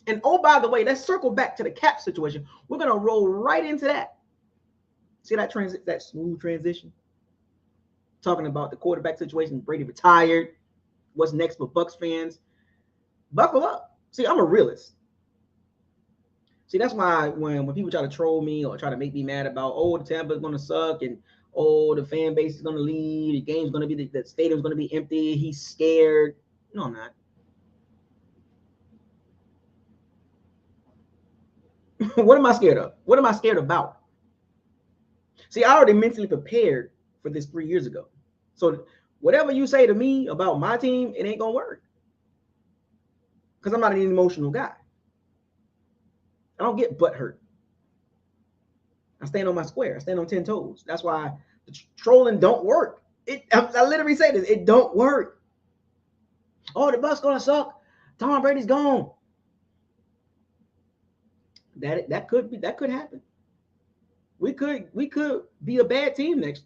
And oh, by the way, let's circle back to the cap situation. We're gonna roll right into that. See that smooth transition? Talking about the quarterback situation. Brady retired. What's next for Bucs fans? Buckle up. See, I'm a realist. See, that's why when people try to troll me or try to make me mad about, the Tampa's going to suck and, the fan base is going to leave, the game's going to be, the stadium's going to be empty, he's scared. No, I'm not. What am I scared of? What am I scared about? See, I already mentally prepared for this 3 years ago. So whatever you say to me about my team, it ain't going to work. Because I'm not an emotional guy. I don't get butt hurt. I stand on my square. I stand on 10 toes. That's why the trolling don't work. I literally say this. It don't work. Oh, the Bucs gonna suck. Tom Brady's gone. That could happen. We could be a bad team this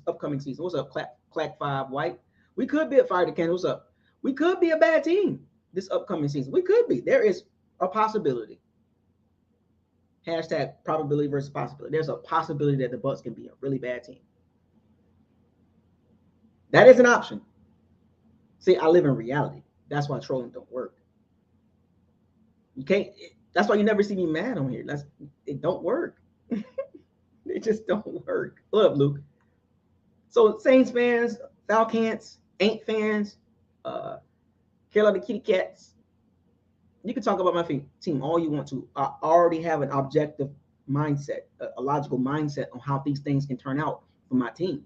upcoming season. What's up, Clack 5 White? We could be a Fire the Candle. What's up? We could be a bad team this upcoming season. We could be. There is a possibility. Hashtag probability versus possibility. There's a possibility that the Bucs can be a really bad team. That is an option. See, I live in reality. That's why trolling don't work. You can't. That's why you never see me mad on here. It don't work. It just don't work. What up, Luke? So Saints fans, Falcons, Ain't fans, Carolina Kitty Cats. You can talk about my team all you want to. I already have an objective mindset, a logical mindset on how these things can turn out for my team.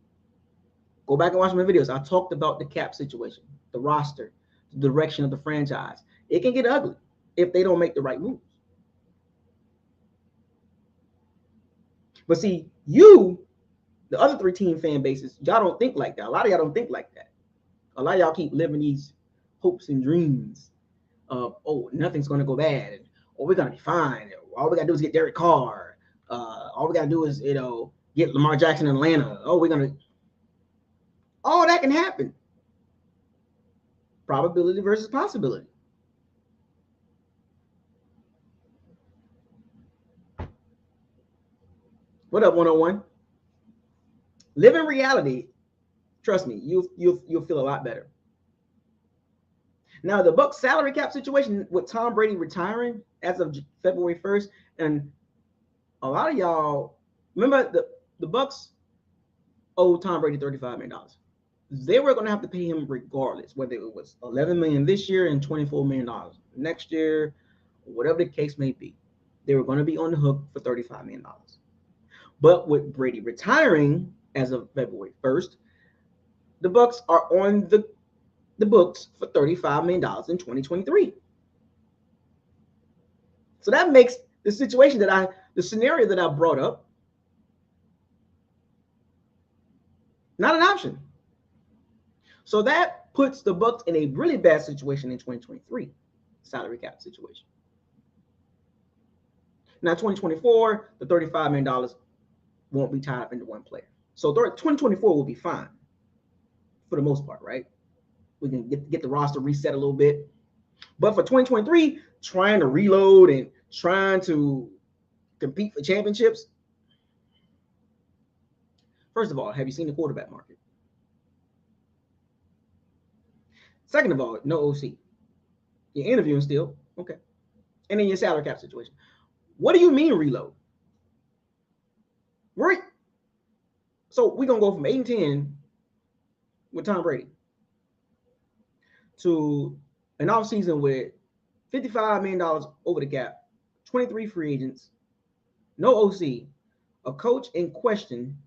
Go back and watch my videos. I talked about the cap situation, the roster, the direction of the franchise. It can get ugly if they don't make the right moves. But see, the other 3 team fan bases, y'all don't think like that. A lot of y'all don't think like that. A lot of y'all keep living these hopes and dreams of, nothing's going to go bad. And, we're going to be fine. All we got to do is get Derek Carr. All we got to do is, get Lamar Jackson in Atlanta. All that can happen. Probability versus possibility. What up, 101? Live in reality. Trust me, you'll feel a lot better. Now, the Bucs salary cap situation with Tom Brady retiring as of February 1st, and a lot of y'all remember the Bucs owed Tom Brady $35 million. They were going to have to pay him regardless, whether it was $11 million this year and $24 million next year, whatever the case may be. they were going to be on the hook for $35 million. But with Brady retiring as of February 1st, the Bucs are on the books for $35 million in 2023. So that makes the situation the scenario that I brought up, not an option. So that puts the Bucs in a really bad situation in 2023, salary cap situation. Now, 2024, the $35 million won't be tied up into one player. So 2024 will be fine for the most part, right? We can get the roster reset a little bit. But for 2023, trying to reload and trying to compete for championships, first of all, have you seen the quarterback market? Second of all, no OC. You're interviewing still, okay. And then your salary cap situation. What do you mean reload? Right. So we're going to go from 8-10 with Tom Brady to an offseason with $55 million over the cap, 23 free agents, no OC, a coach in question,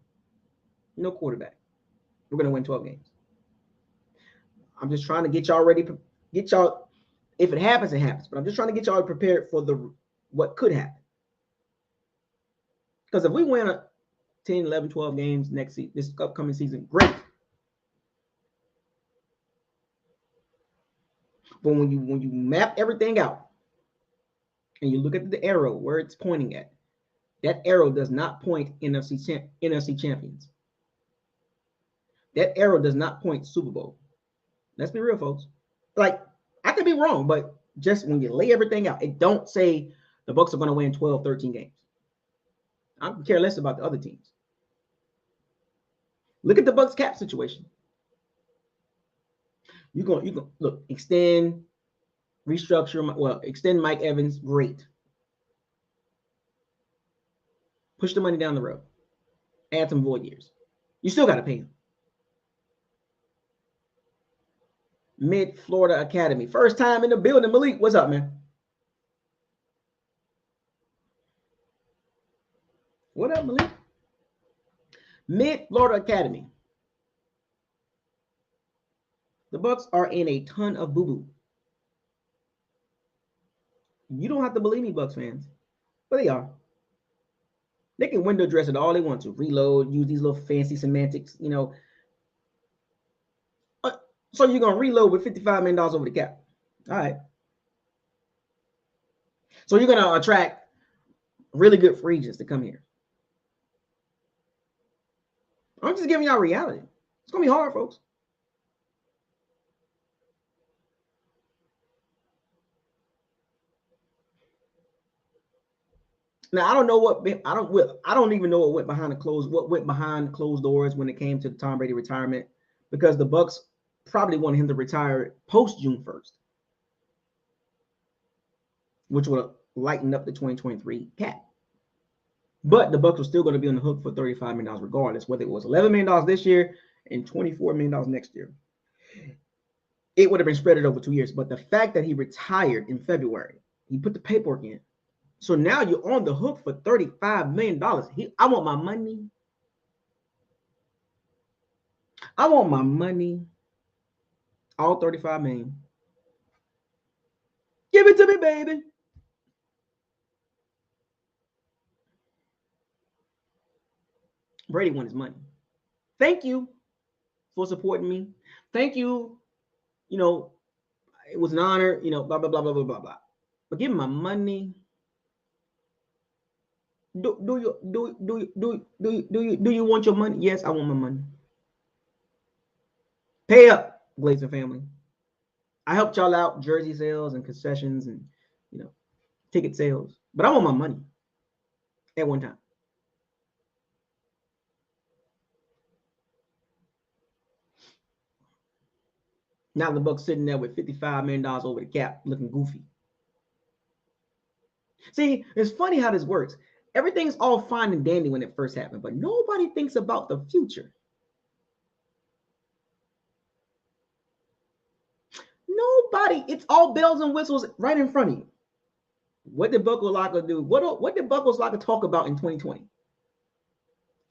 no quarterback. We're going to win 12 games. I'm just trying to get y'all ready. Get y'all, if it happens, it happens. But I'm just trying to get y'all prepared for what could happen. Because if we win 10, 11, 12 games this upcoming season, great. But when you map everything out and you look at the arrow where it's pointing at, that arrow does not point NFC champions. That arrow does not point Super Bowl. Let's be real, folks. Like, I could be wrong, but just when you lay everything out, it don't say the Bucs are going to win 12, 13 games. I don't care less about the other teams. Look at the Bucs cap situation. You go look, extend, restructure, extend Mike Evans, great. Push the money down the road. Add some void years. You still got to pay him. Mid-Florida Academy. First time in the building. Malik, what's up, man? What up, Malik? Mid-Florida Academy. The Bucs are in a ton of boo-boo. You don't have to believe me, Bucs fans, but they are. They can window dress it all they want to. Reload, use these little fancy semantics, you know. So you're going to reload with $55 million over the cap. All right. So you're going to attract really good free agents to come here. I'm just giving y'all reality. It's going to be hard, folks. Now I don't even know what went behind closed doors when it came to the Tom Brady retirement, because the Bucs probably wanted him to retire post June 1st, which would have lightened up the 2023 cap. But the Bucs were still going to be on the hook for $35 million regardless, whether it was $11 million this year and $24 million next year. It would have been spread over 2 years. But the fact that he retired in February, he put the paperwork in. So now you're on the hook for $35 million. I want my money. I want my money. All $35 million. Give it to me, baby. Brady won his money. Thank you for supporting me. Thank you. You know, it was an honor, you know, blah, blah, blah, blah, blah, blah, blah. But give me my money. Do you want your money? Yes, I want my money. Pay up, Glazer family. I helped y'all out, jersey sales and concessions and, you know, ticket sales. But I want my money at one time. Now the Bucs sitting there with $55 million over the cap, looking goofy. See, it's funny how this works. Everything's all fine and dandy when it first happened, but nobody thinks about the future. Nobody. It's all bells and whistles right in front of you. What did Buckle do? What did Buckle talk about in 2020?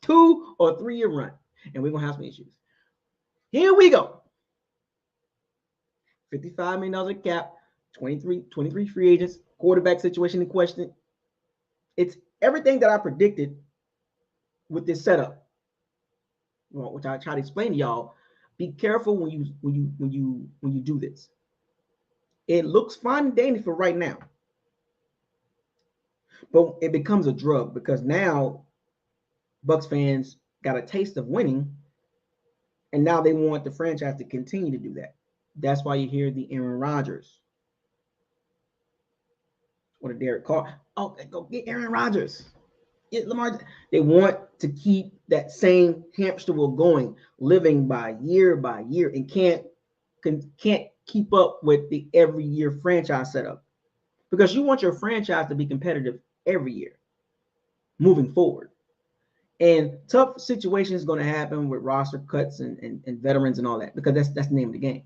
2 or 3 year run, and we're gonna have some issues. Here we go. $55 million cap, 23 free agents, quarterback situation in question. It's everything that I predicted with this setup, which I try to explain to y'all. Be careful when you do this. It looks fine and dandy for right now, but it becomes a drug because now Bucs fans got a taste of winning, and now they want the franchise to continue to do that. That's why you hear the Aaron Rodgers or the Derek Carr. Oh, go get Aaron Rodgers. Get Lamar. They want to keep that same hamster wheel going, living by year, and can't keep up with the every year franchise setup because you want your franchise to be competitive every year moving forward. And tough situations going to happen with roster cuts and veterans and all that because that's the name of the game.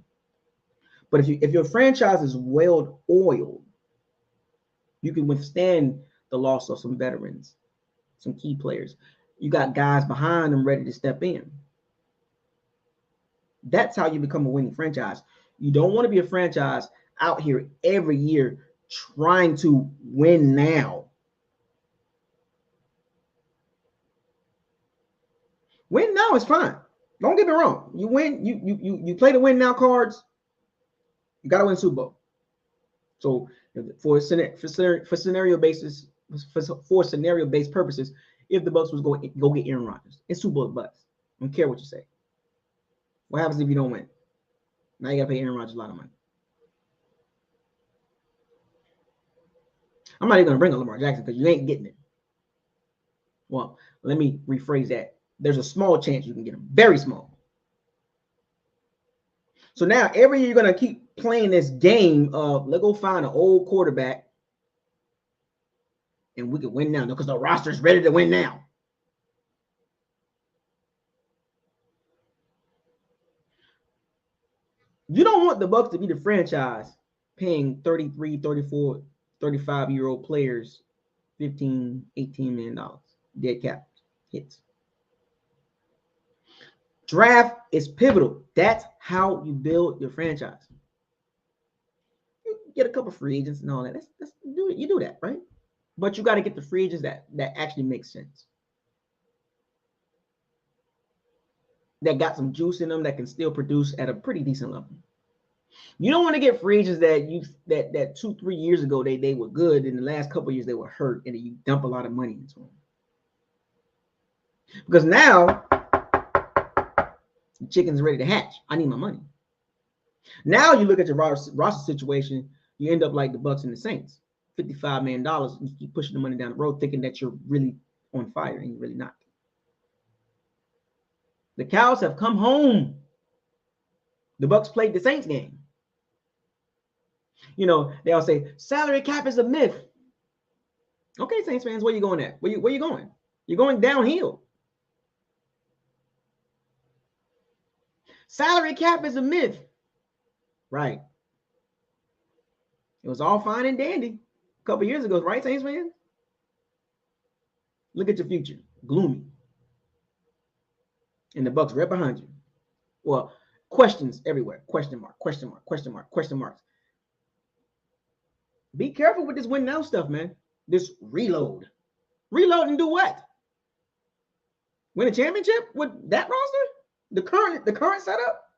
But if your franchise is well oiled, you can withstand the loss of some veterans, some key players. You got guys behind them ready to step in. That's how you become a winning franchise. You don't want to be a franchise out here every year trying to win now. Win now is fine. Don't get me wrong. You win. You play the win now cards. You got to win Super Bowl. So for scenario based purposes, if the Bucs was going go get Aaron Rodgers, it's Super Bowl Bucs. I don't care what you say. What happens if you don't win? Now you got to pay Aaron Rodgers a lot of money. I'm not even going to bring up Lamar Jackson because you ain't getting it. Well, let me rephrase that. There's a small chance you can get him. Very small. So now every year you're going to keep playing this game of let's go find an old quarterback and we can win now because the roster is ready to win now. You don't want the Bucs to be the franchise paying 33, 34, 35-year-old players $15, $18 million dead cap hits. Draft is pivotal. That's how you build your franchise. You get a couple free agents and all that. That's you do that, right? But you got to get the free agents that actually make sense. That got some juice in them that can still produce at a pretty decent level. You don't want to get free agents that 2-3 years ago they were good, and the last couple of years they were hurt, and you dump a lot of money into them. Because now the chicken's ready to hatch. I need my money. Now you look at your roster situation, you end up like the Bucs and the Saints. $55 million, you keep pushing the money down the road thinking that you're really on fire, and you're really not. The Cows have come home. The Bucs played the Saints game. You know, they all say salary cap is a myth. Okay, Saints fans, where you going at? Where you going? You're going downhill. Salary cap is a myth. Right. It was all fine and dandy a couple years ago, right, Saints fans? Look at your future. Gloomy. And the Bucs right behind you. Well, questions everywhere. Question mark, question mark, question mark, question marks. Be careful with this win now stuff, man. This reload. Reload and do what? Win a championship with that roster? The current setup?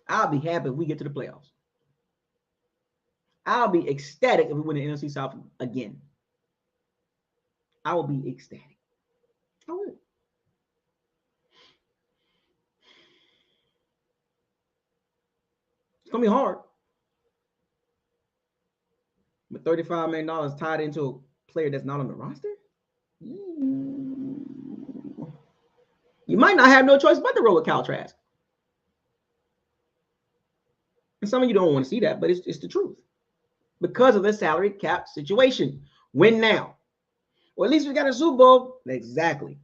I'll be happy if we get to the playoffs. I'll be ecstatic if we win the NFC South again. I will be ecstatic. I will. It's going to be hard. But $35 million tied into a player that's not on the roster? You might not have no choice but to roll with Kyle Trask. And some of you don't want to see that, but it's the truth. Because of the salary cap situation. Win now. Well, at least we got a Super Bowl. Exactly.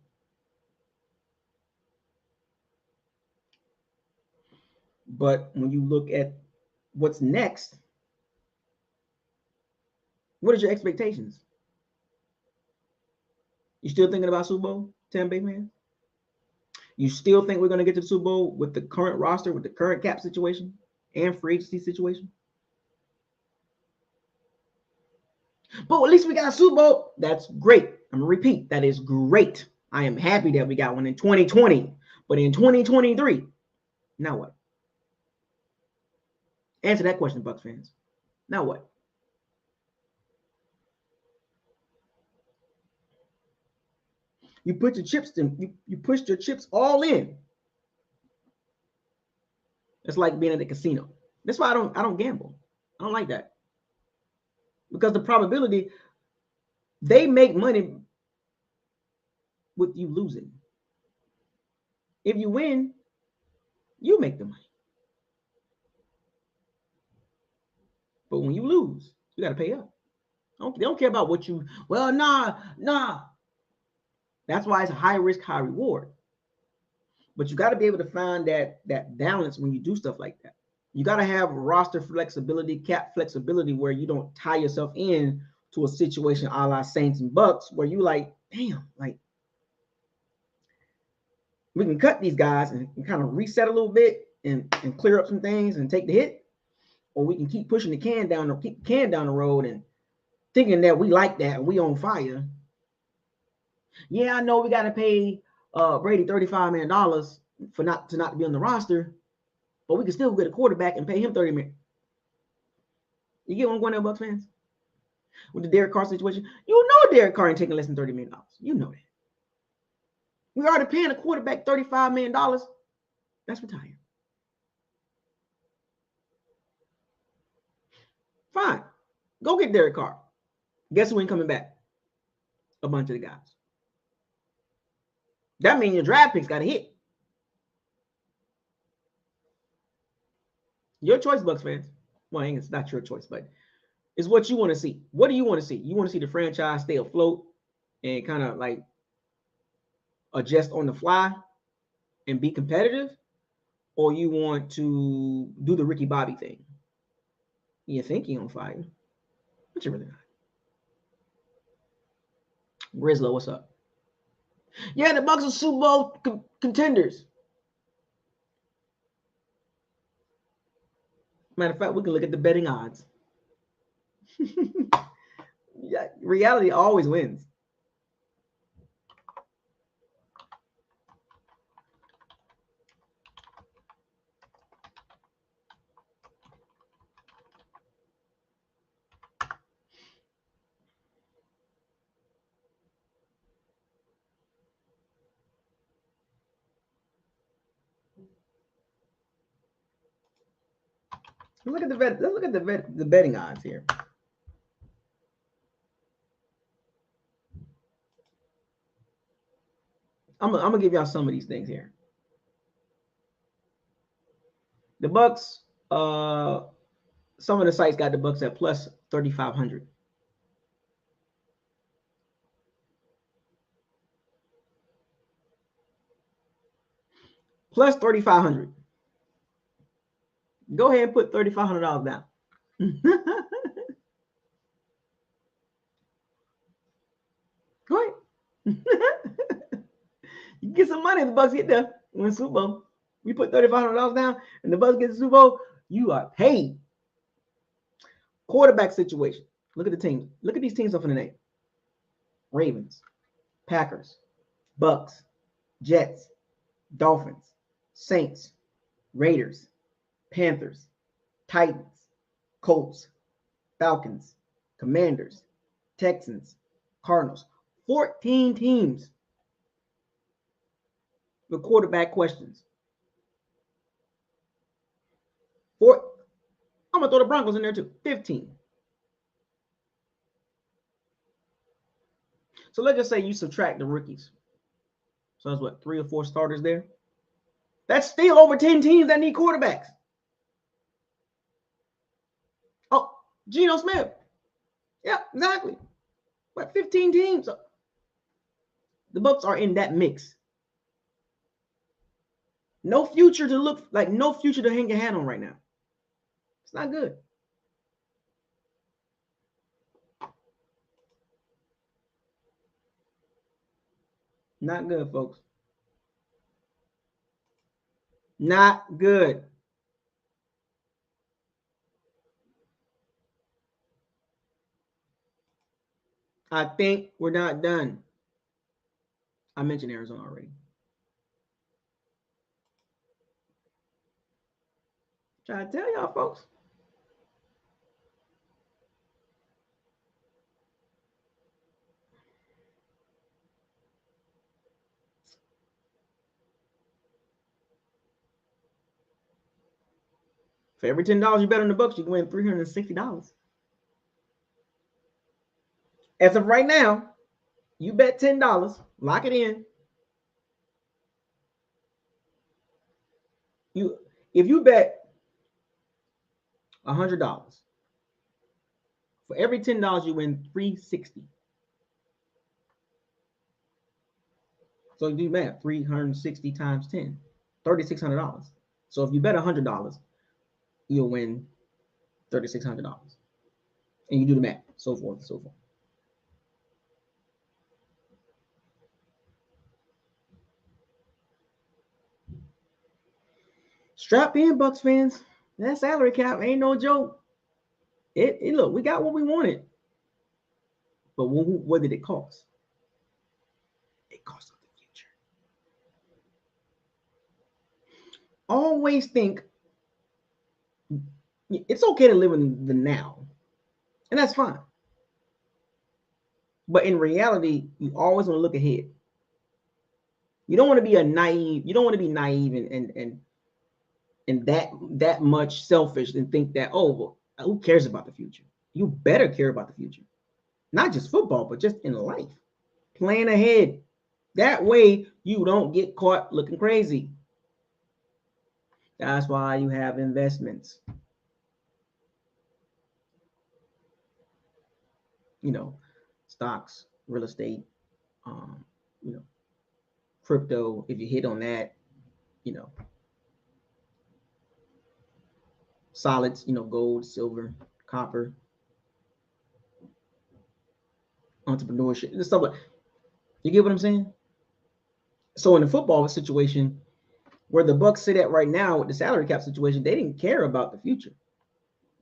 But when you look at what's next? What are your expectations? You still thinking about Super Bowl, Tampa Bay fans? You still think we're going to get to the Super Bowl with the current roster, with the current cap situation and free agency situation? But at least we got a Super Bowl. That's great. I'm going to repeat. That is great. I am happy that we got one in 2020. But in 2023, now what? Answer that question, Bucs fans. Now what? You put your chips in, you pushed your chips all in. It's like being at the casino. That's why I don't gamble. I don't like that. Because the probability, they make money with you losing. If you win, you make the money. But when you lose, you got to pay up. They don't care about what you, well, nah. That's why it's a high risk, high reward. But you got to be able to find that balance when you do stuff like that. You got to have roster flexibility, cap flexibility, where you don't tie yourself in to a situation a la Saints and Bucs, where you like, damn, like we can cut these guys and kind of reset a little bit and clear up some things and take the hit, or we can keep pushing the can down the road and thinking that we like that and we on fire. Yeah, I know we got to pay Brady $35 million for not to be on the roster, but we can still get a quarterback and pay him $30 million. You get what I'm going there, Bucs fans? With the Derek Carr situation, you know Derek Carr ain't taking less than $30 million. You know that. We already paying a quarterback $35 million. That's retired. Fine. Go get Derek Carr. Guess who ain't coming back? A bunch of the guys. That means your draft picks got to hit. Your choice, Bucs fans. Well, it's not your choice, but it's what you want to see. What do you want to see? You want to see the franchise stay afloat and kind of like adjust on the fly and be competitive? Or you want to do the Ricky Bobby thing? You think you're on fire, but you're really not. Grizzlo, what's up? Yeah, the Bucs are Super Bowl contenders. Matter of fact, we can look at the betting odds. Yeah, reality always wins. Let's look at the betting odds here. I'm gonna give y'all some of these things here. The Bucs, some of the sites got the Bucs at plus 3,500. Plus 3,500. Go ahead and put $3,500 down. Go ahead. You get some money if the Bucs get there. Win Super Bowl. We put $3,500 down and the Bucs get the Super Bowl, you are paid. Quarterback situation. Look at the teams. Look at these teams off in the name. Ravens, Packers, Bucs, Jets, Dolphins, Saints, Raiders, Panthers, Titans, Colts, Falcons, Commanders, Texans, Cardinals. 14 teams with quarterback questions. I'm going to throw the Broncos in there too. 15. So let's just say you subtract the rookies. So that's what, 3 or 4 starters there? That's still over 10 teams that need quarterbacks. Oh, Geno Smith. Yeah, exactly. What, 15 teams? The Bucs are in that mix. No future to hang your hat on right now. It's not good. Not good, folks. Not good. I think we're not done. I mentioned Arizona already. Try to tell y'all, folks. For every $10 you bet on the Bucs, you can win $360. As of right now, you bet $10, lock it in. You if you bet $100, for every $10 you win $360. So you do math, 360 times 10, $3,600. So if you bet $100, you'll win $3,600. And you do the math, so forth and so forth. Strap in, Bucs fans. That salary cap ain't no joke. It look, we got what we wanted, but what did it cost? It cost us the future. Always think it's okay to live in the now, and that's fine. But in reality, you always want to look ahead. You don't want to be naive. You don't want to be naive and that much selfish and think that, oh, well, who cares about the future? You better care about the future, not just football, but just in life. Plan ahead. That way you don't get caught looking crazy. That's why you have investments. You know, stocks, real estate, um, you know, crypto. If you hit on that, you know, solids, gold, silver, copper, entrepreneurship, and stuff like. You get what I'm saying? So in the football situation, where the Bucs sit at right now with the salary cap situation, they didn't care about the future.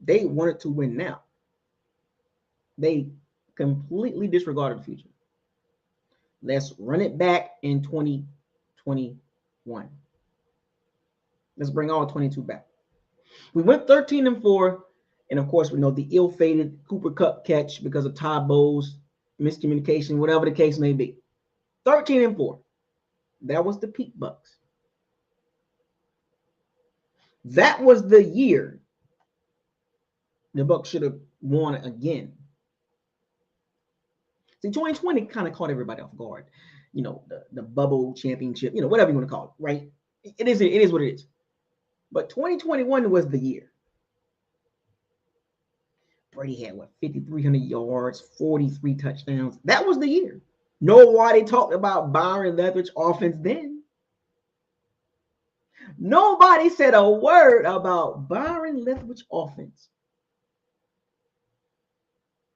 They wanted to win now. They completely disregarded the future. Let's run it back in 2021. Let's bring all 22 back. We went 13-4, and of course we know the ill-fated Cooper Kupp catch because of Todd Bowles' miscommunication, whatever the case may be. 13-4. That was the peak Bucs. That was the year the Bucs should have won again. See, 2020 kind of caught everybody off guard. The bubble championship, whatever you want to call it, right? It is what it is. But 2021 was the year. Brady had 5,300 yards, 43 touchdowns. That was the year. Nobody talked about Byron Leftwich offense then. Nobody said a word about Byron Leftwich offense.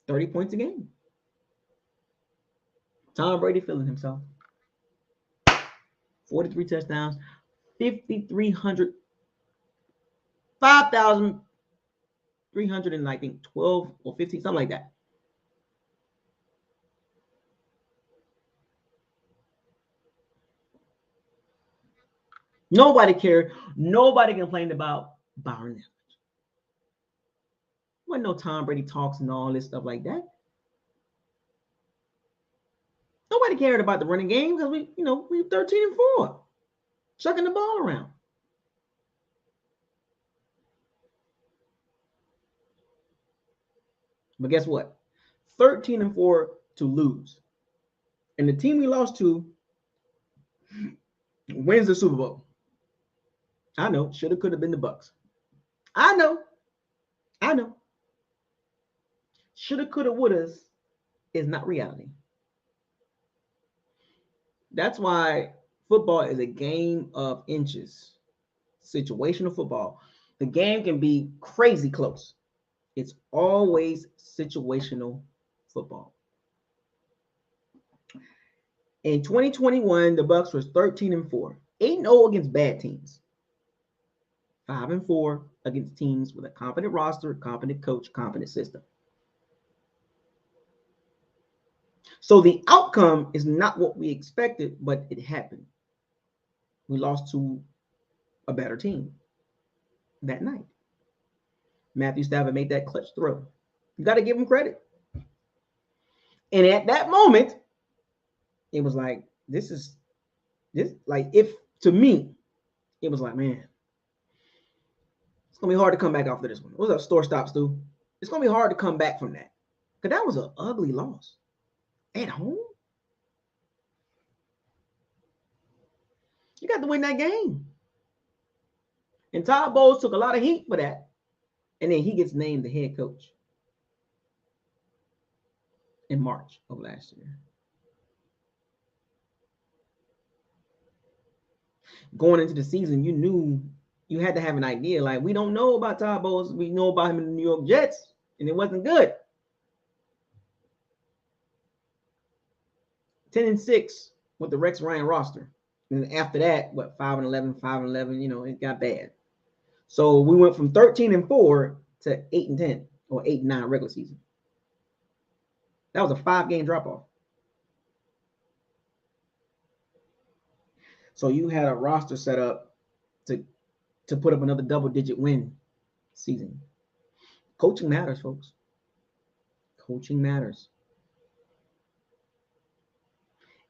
30 points a game. Tom Brady feeling himself. 43 touchdowns, 5,300, 5,300 and I think 12 or 15, something like that. Nobody cared. Nobody complained about Byron Leftwich. Wasn't no Tom Brady talks and all this stuff like that. Nobody cared about the running game because we 13-4, chucking the ball around. But guess what? 13-4 to lose. And the team we lost to wins the Super Bowl. I know. Shoulda, coulda been the Bucs. I know. Shoulda, coulda, wouldas is not reality. That's why football is a game of inches. Situational football. The game can be crazy close. It's always situational football. In 2021, the Bucs was 13-4, 8-0 against bad teams, 5-4 against teams with a competent roster, competent coach, competent system. So the outcome is not what we expected, but it happened. We lost to a better team that night. Matthew Stafford made that clutch throw. You got to give him credit. And at that moment, it was like, if to me, it was like, man, it's going to be hard to come back after this one. What's up, Store Stop, Stu? It's going to be hard to come back from that. Because that was an ugly loss. At home? You got to win that game. And Todd Bowles took a lot of heat for that. And then he gets named the head coach in March of last year. Going into the season, you knew you had to have an idea. Like, we don't know about Todd Bowles. We know about him in the New York Jets, and it wasn't good. 10-6 with the Rex Ryan roster. And after that, 5-11, 5-11, it got bad. So we went from 13-4 to 8-10 or 8-9 regular season. That was a 5-game drop-off. So you had a roster set up to put up another double-digit win season. Coaching matters, folks. Coaching matters.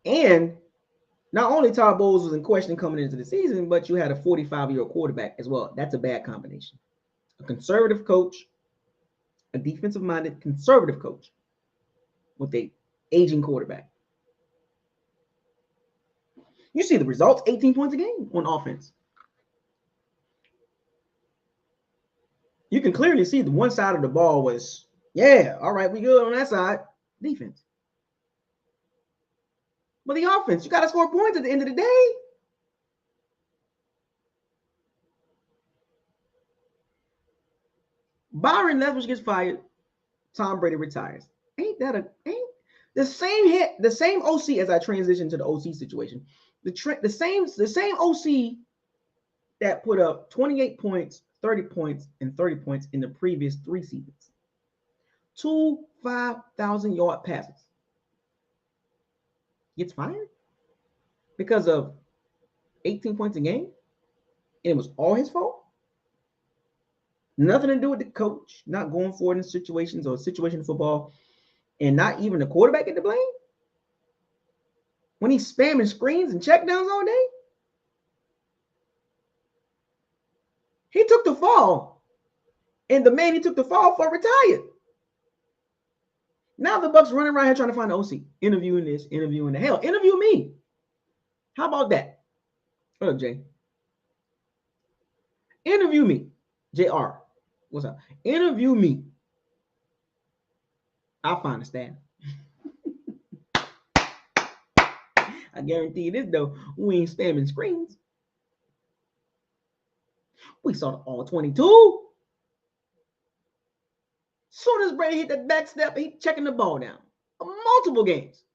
And not only Todd Bowles was in question coming into the season, but you had a 45-year-old quarterback as well. That's a bad combination. A conservative coach, a defensive-minded conservative coach with an aging quarterback. You see the results, 18 points a game on offense. You can clearly see the one side of the ball was, all right, we good on that side, defense. But the offense, you got to score points at the end of the day. Byron Leftwich gets fired. Tom Brady retires. Ain't the same OC as I transition to the OC situation? The same OC that put up 28 points, 30 points, and 30 points in the previous 3 seasons. 2 5,000-yard passes. Gets fired because of 18 points a game, and it was all his fault. Nothing to do with the coach not going forward in situations or situation football, and not even the quarterback get the blame when he's spamming screens and checkdowns all day. He took the fall, and the man he took the fall for retired. Now the Bucs running around here trying to find an OC, interviewing this, interviewing the hell. Interview me. How about that? What up, Jay? Interview me. JR. What's up? Interview me. I'll find a staff. I guarantee you this, though. We ain't spamming screens. We saw the all 22. Soon as Brady hit the back step, he checking the ball down. Multiple games.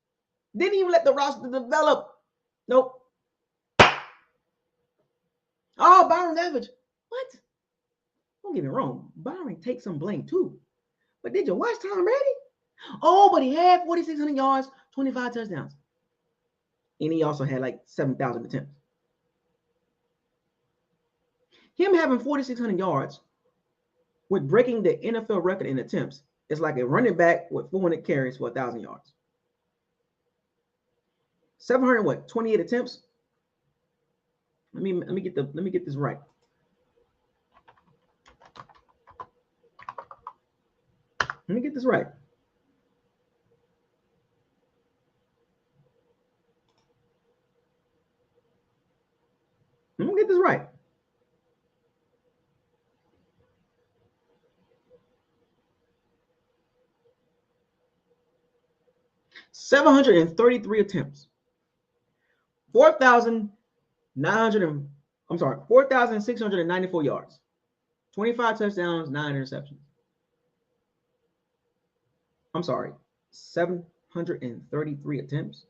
Didn't even let the roster develop. Nope. Oh, Byron Leftwich. What? Don't get me wrong. Byron takes some blame too. But did you watch Tom Brady? Oh, but he had 4,600 yards, 25 touchdowns. And he also had like 7,000 attempts. Him having 4,600 yards with breaking the NFL record in attempts is like a running back with 400 carries for 1,000 yards. 28 attempts? Let me get this right. Let me get this right. Let me get this right. $733 attempts. 4,694 yards. 25 touchdowns, 9 interceptions. I'm sorry, 733 attempts.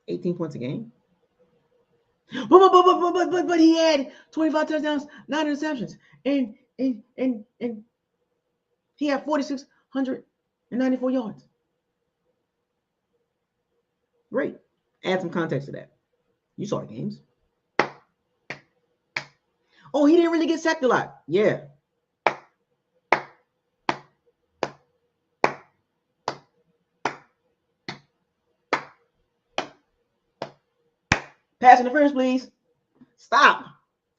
18 points a game. But he had 25 touchdowns, 9 interceptions, and he had 4,694 yards. Great. Add some context to that. You saw the games. Oh, he didn't really get sacked a lot. Yeah. Pass interference, please. Stop.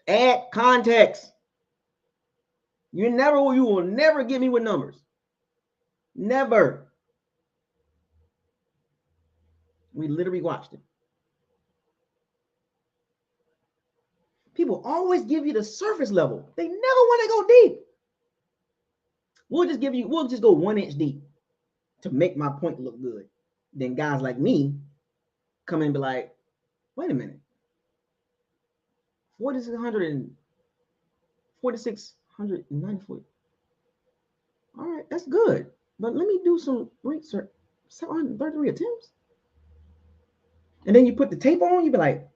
Add context. You will never get me with numbers. Never. We literally watched it. People always give you the surface level. They never want to go deep. We'll just go 1 inch deep to make my point look good. Then guys like me come in and be like, wait a minute. 4,694. All right, that's good. But let me do some research. 733 attempts. And then you put the tape on, you be like,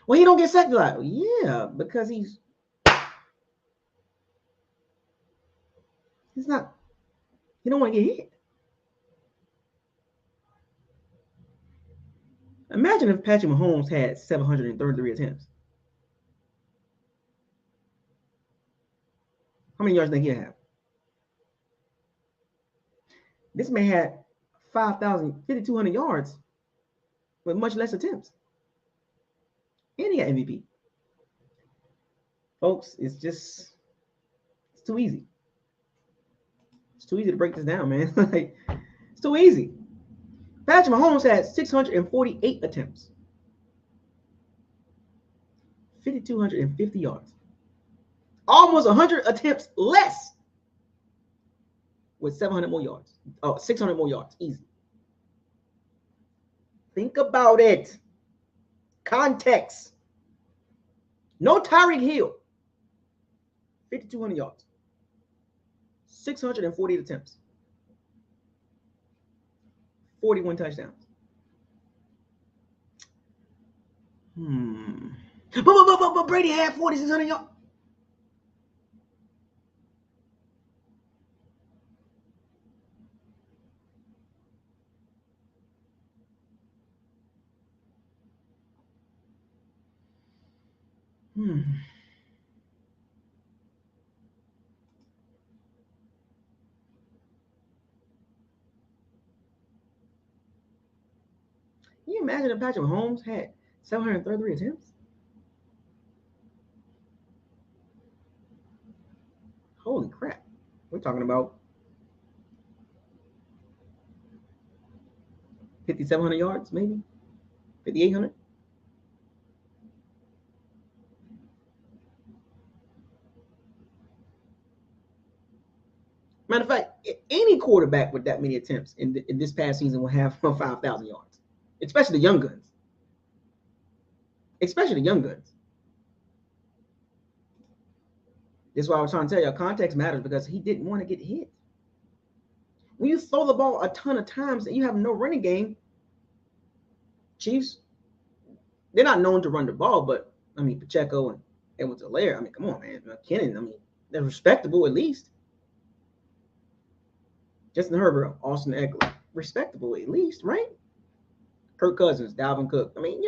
well, he don't get sacked a lot. Yeah, because he's not, he don't want to get hit. Imagine if Patrick Mahomes had 733 attempts. How many yards do you think he'd have? This man had 5,200 yards with much less attempts. And he got MVP. Folks, it's too easy. It's too easy to break this down, man. Like, it's too easy. Patrick Mahomes had 648 attempts. 5,250 yards. Almost 100 attempts less with 700 more yards. Oh, 600 more yards. Easy. Think about it. Context. No Tyreek Hill. 5,200 yards. 648 attempts. 41 touchdowns. But Brady had 4,600 yards. Can you imagine if Patrick Mahomes had 733 attempts? Holy crap. We're talking about 5,700 yards, maybe? 5,800? Matter of fact, any quarterback with that many attempts in this past season will have 5,000 yards, especially the young guns. Especially the young guns. This is why I was trying to tell you, context matters because he didn't want to get hit. When you throw the ball a ton of times and you have no running game, Chiefs, they're not known to run the ball, but I mean, Pacheco and Edwards-Helaire, I mean, come on, man. McKinnon, I mean, they're respectable at least. Justin Herbert, Austin Eckler, respectable at least, right? Kirk Cousins, Dalvin Cook. I mean,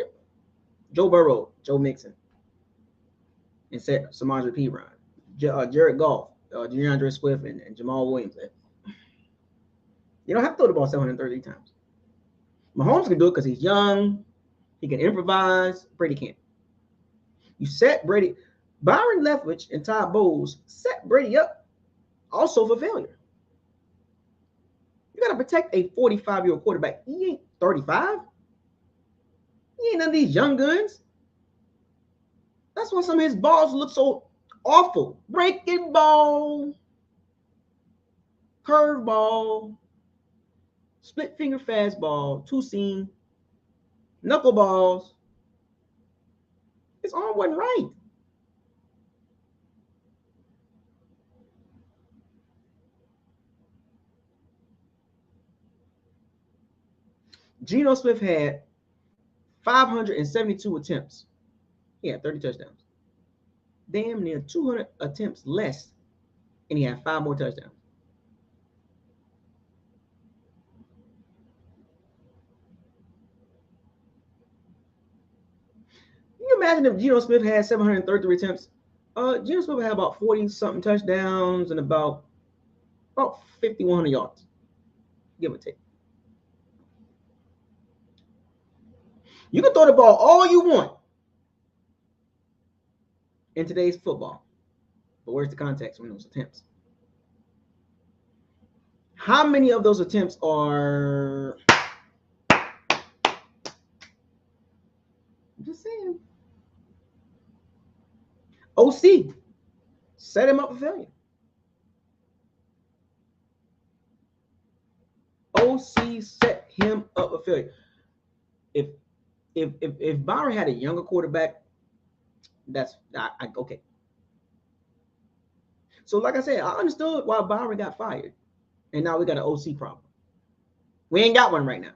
Joe Burrow, Joe Mixon, and Samaje Perine, Jared Goff, DeAndre Swift, and Jamal Williams. You don't have to throw the ball 730 times. Mahomes can do it because he's young. He can improvise. Brady can't. You set Brady. Byron Leftwich and Todd Bowles set Brady up also for failure. You got to protect a 45-year-old quarterback. He ain't 35. He ain't none of these young guns. That's why some of his balls look so awful. Breaking ball, curve ball, split finger fastball, two seam, knuckleballs. His arm wasn't right. Geno Smith had 572 attempts. He had 30 touchdowns. Damn near 200 attempts less, and he had 5 more touchdowns. Can you imagine if Geno Smith had 733 attempts? Geno Smith had about 40 something touchdowns and about 5,100 yards, give or take. You can throw the ball all you want in today's football, but where's the context from those attempts? How many of those attempts are? I'm just saying. OC set him up for failure. OC set him up for failure. If Byron had a younger quarterback, that's okay. So like I said, I understood why Byron got fired, and now we got an OC problem. We ain't got one right now.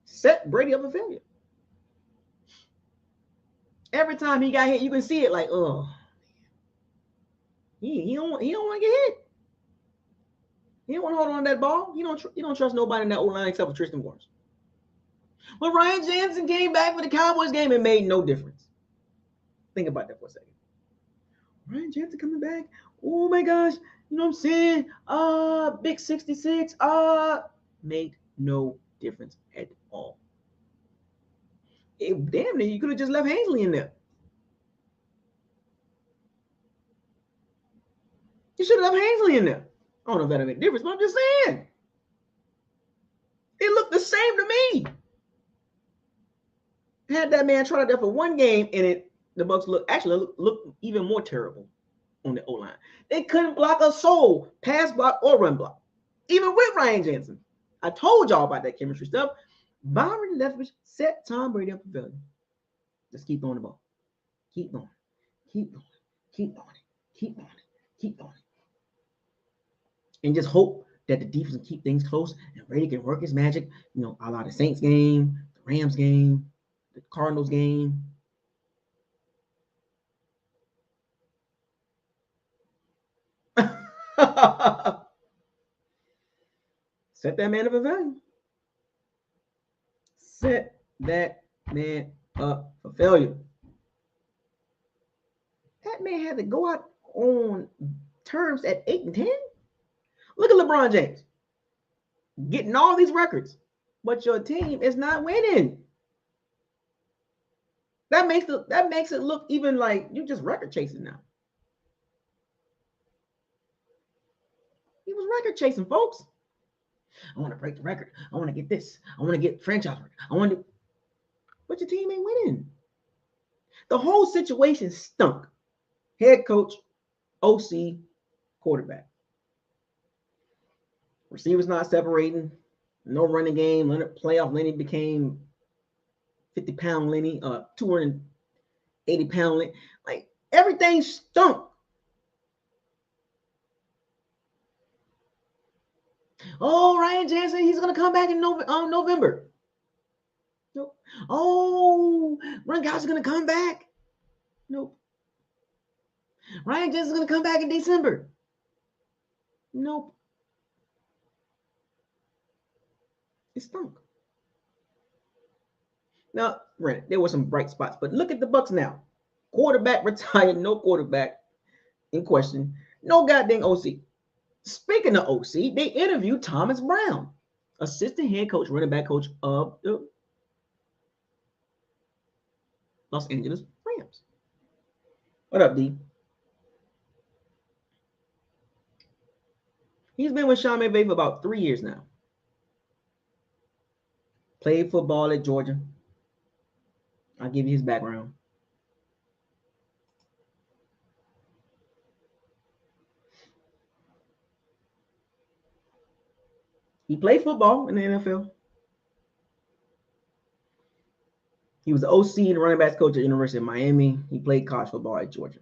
Set Brady up for failure. Every time he got hit, you can see it like, oh, he don't want to get hit. He don't want to hold on to that ball. You don't trust nobody in that old line except for Tristan Warren. When Ryan Jensen came back for the Cowboys game, it made no difference. Think about that for a second. Ryan Jensen coming back. Oh my gosh. You know what I'm saying? Big 66. Made no difference at all. Damn it, you could have just left Ainsley in there. You should have left Ainsley in there. I don't know if that'll make a difference, but I'm just saying. It looked the same to me. Had that man tried there for one game, and the Bucs look even more terrible on the O-line. They couldn't block a soul, pass block or run block, even with Ryan Jensen. I told y'all about that chemistry stuff. Byron Leftwich set Tom Brady up for failure. Just keep throwing the ball. Keep going. Keep going. Keep going. Keep going. Keep going. And just hope that the defense can keep things close and Brady can work his magic, a la the Saints game, the Rams game, the Cardinals game. Set that man up for failure. Set that man up for failure. That man had to go out on terms at 8-10. Look at LeBron James getting all these records, but your team is not winning. That makes it look even like you just record chasing now. He was record chasing, folks. I want to break the record. I want to get this. I want to get franchise record. I want to, but your team ain't winning. The whole situation stunk. Head coach, OC, quarterback. Receivers not separating. No running game. Playoff Lenny became 50-pound Lenny, 280-pound Lenny. Like, everything stunk. Oh, Ryan Jensen, he's going to come back in November. Nope. Oh, Gronkowski's going to come back. Nope. Ryan Jensen's going to come back in December. Nope. It stunk. Now, there were some bright spots, but look at the Bucs now. Quarterback retired, no quarterback in question, no goddamn OC. Speaking of OC, they interviewed Thomas Brown, assistant head coach, running back coach of the Los Angeles Rams. What up, D? He's been with Sean McVay for about 3 years now. Played football at Georgia. I'll give you his background. He played football in the NFL. He was the OC and running backs coach at University of Miami. He played college football at Georgia.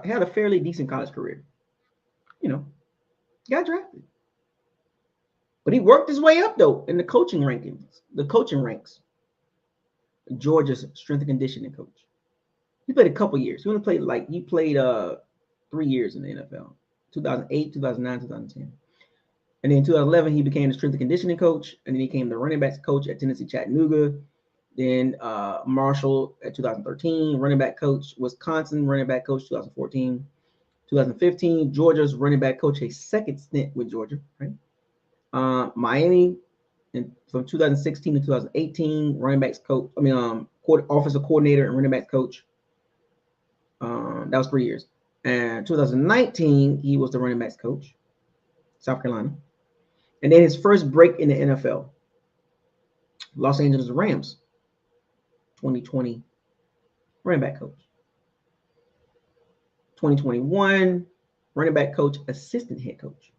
Had a fairly decent college career. You know, got drafted. But he worked his way up though in the coaching rankings, the coaching ranks. Georgia's strength and conditioning coach. He played a couple years. He played 3 years in the NFL. 2008, 2009, 2010. And then in 2011, he became the strength and conditioning coach, and then he became the running backs coach at Tennessee Chattanooga. Then Marshall at 2013, running back coach, Wisconsin running back coach 2014. 2015, Georgia's running back coach, a second stint with Georgia, right? Miami, and from 2016 to 2018, running backs coach. Offensive coordinator and running backs coach. That was 3 years. And 2019, he was the running backs coach, South Carolina. And then his first break in the NFL, Los Angeles Rams, 2020, running back coach. 2021, running back coach, assistant head coach.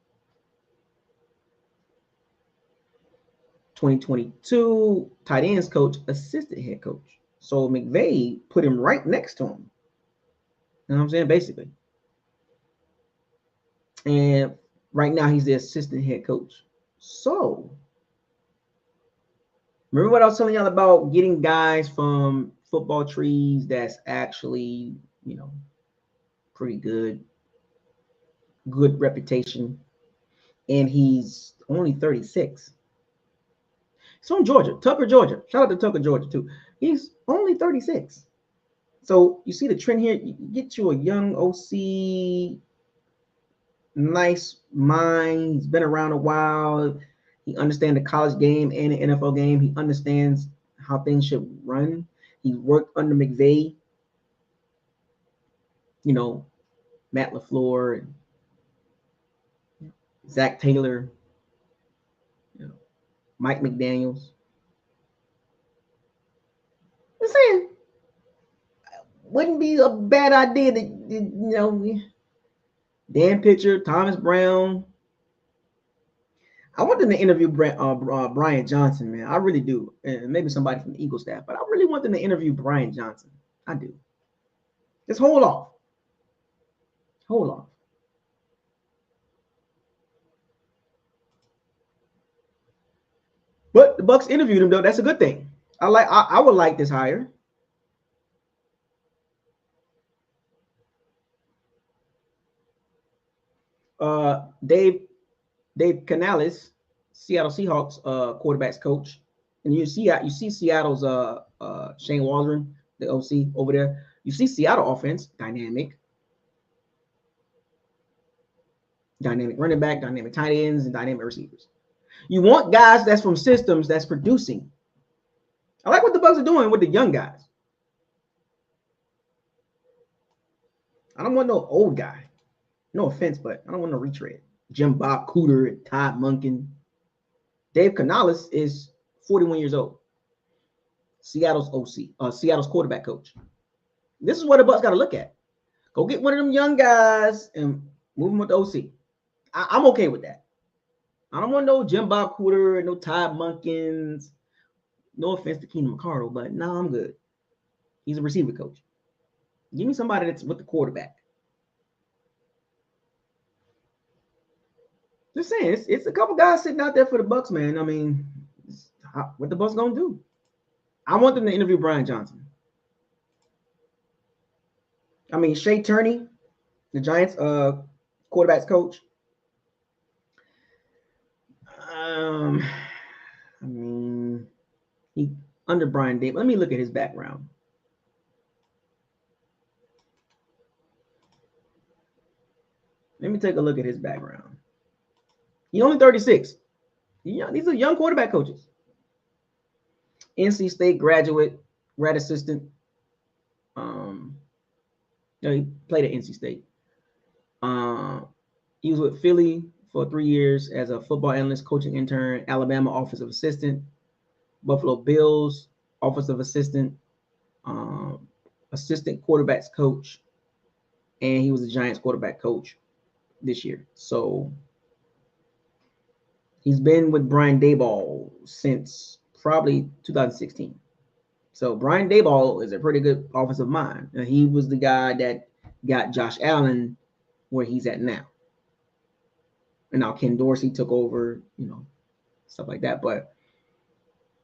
2022, tight ends coach, assistant head coach. So McVay put him right next to him. You know what I'm saying? Basically. And right now he's the assistant head coach. So remember what I was telling y'all about getting guys from football trees that's actually, pretty good reputation. And he's only 36. He's from Georgia, Tucker, Georgia. Shout out to Tucker, Georgia, too. He's only 36. So you see the trend here. You get you a young OC, nice mind. He's been around a while. He understands the college game and the NFL game. He understands how things should run. He's worked under McVay, Matt LaFleur, and Zach Taylor, Mike McDaniels. I'm saying, wouldn't be a bad idea to, Dan Pitcher, Thomas Brown. I want them to interview Brian Johnson, man. I really do. And maybe somebody from the Eagle staff, but I really want them to interview Brian Johnson. I do. Just hold off. Hold off. But the Bucs interviewed him, though. That's a good thing. I would like this hire. Dave Canales, Seattle Seahawks quarterbacks coach, and you see Seattle's Shane Waldron, the OC over there. You see Seattle offense, dynamic running back, dynamic tight ends, and dynamic receivers. You want guys that's from systems that's producing. I like what the Bucs are doing with the young guys. I don't want no old guy. No offense, but I don't want no retread. Jim Bob Cooter and Todd Monken. Dave Canales is 41 years old. Seattle's OC, Seattle's quarterback coach. This is what the Bucs got to look at. Go get one of them young guys and move them with the OC. I'm okay with that. I don't want no Jim Bob Cooter, no Todd Munkins. No offense to Keenan McCardle, but no, I'm good. He's a receiver coach. Give me somebody that's with the quarterback. Just saying, it's a couple guys sitting out there for the Bucs, man. I mean, what the Bucs gonna do? I want them to interview Brian Johnson. I mean, Shea Turney, the Giants quarterbacks coach. I mean, he under Brian Daboll. Let me look at his background. Let me take a look at his background. He's only 36. These are young quarterback coaches. NC State graduate, grad assistant. He played at NC State. He was with Philly for 3 years as a football analyst, coaching intern, Alabama offensive assistant, Buffalo Bills offensive assistant, assistant quarterbacks coach, and he was the Giants quarterback coach this year. So he's been with Brian Daboll since probably 2016. So Brian Daboll is a pretty good offensive mind. And he was the guy that got Josh Allen where he's at now. And now Ken Dorsey took over, stuff like that. But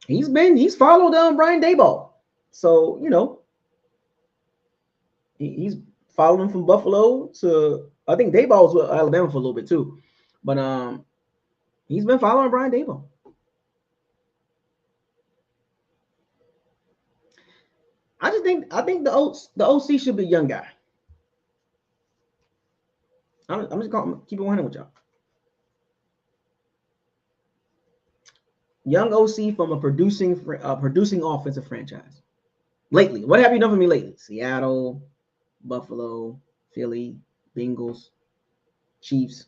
he's followed Brian Daboll. So, he's followed him from Buffalo to, I think Daboll was with Alabama for a little bit too. But he's been following Brian Daboll. I think the OC should be a young guy. I'm just going to keep it 100 with y'all. Young OC from a producing offensive franchise. Lately, what have you done for me lately? Seattle, Buffalo, Philly, Bengals, Chiefs,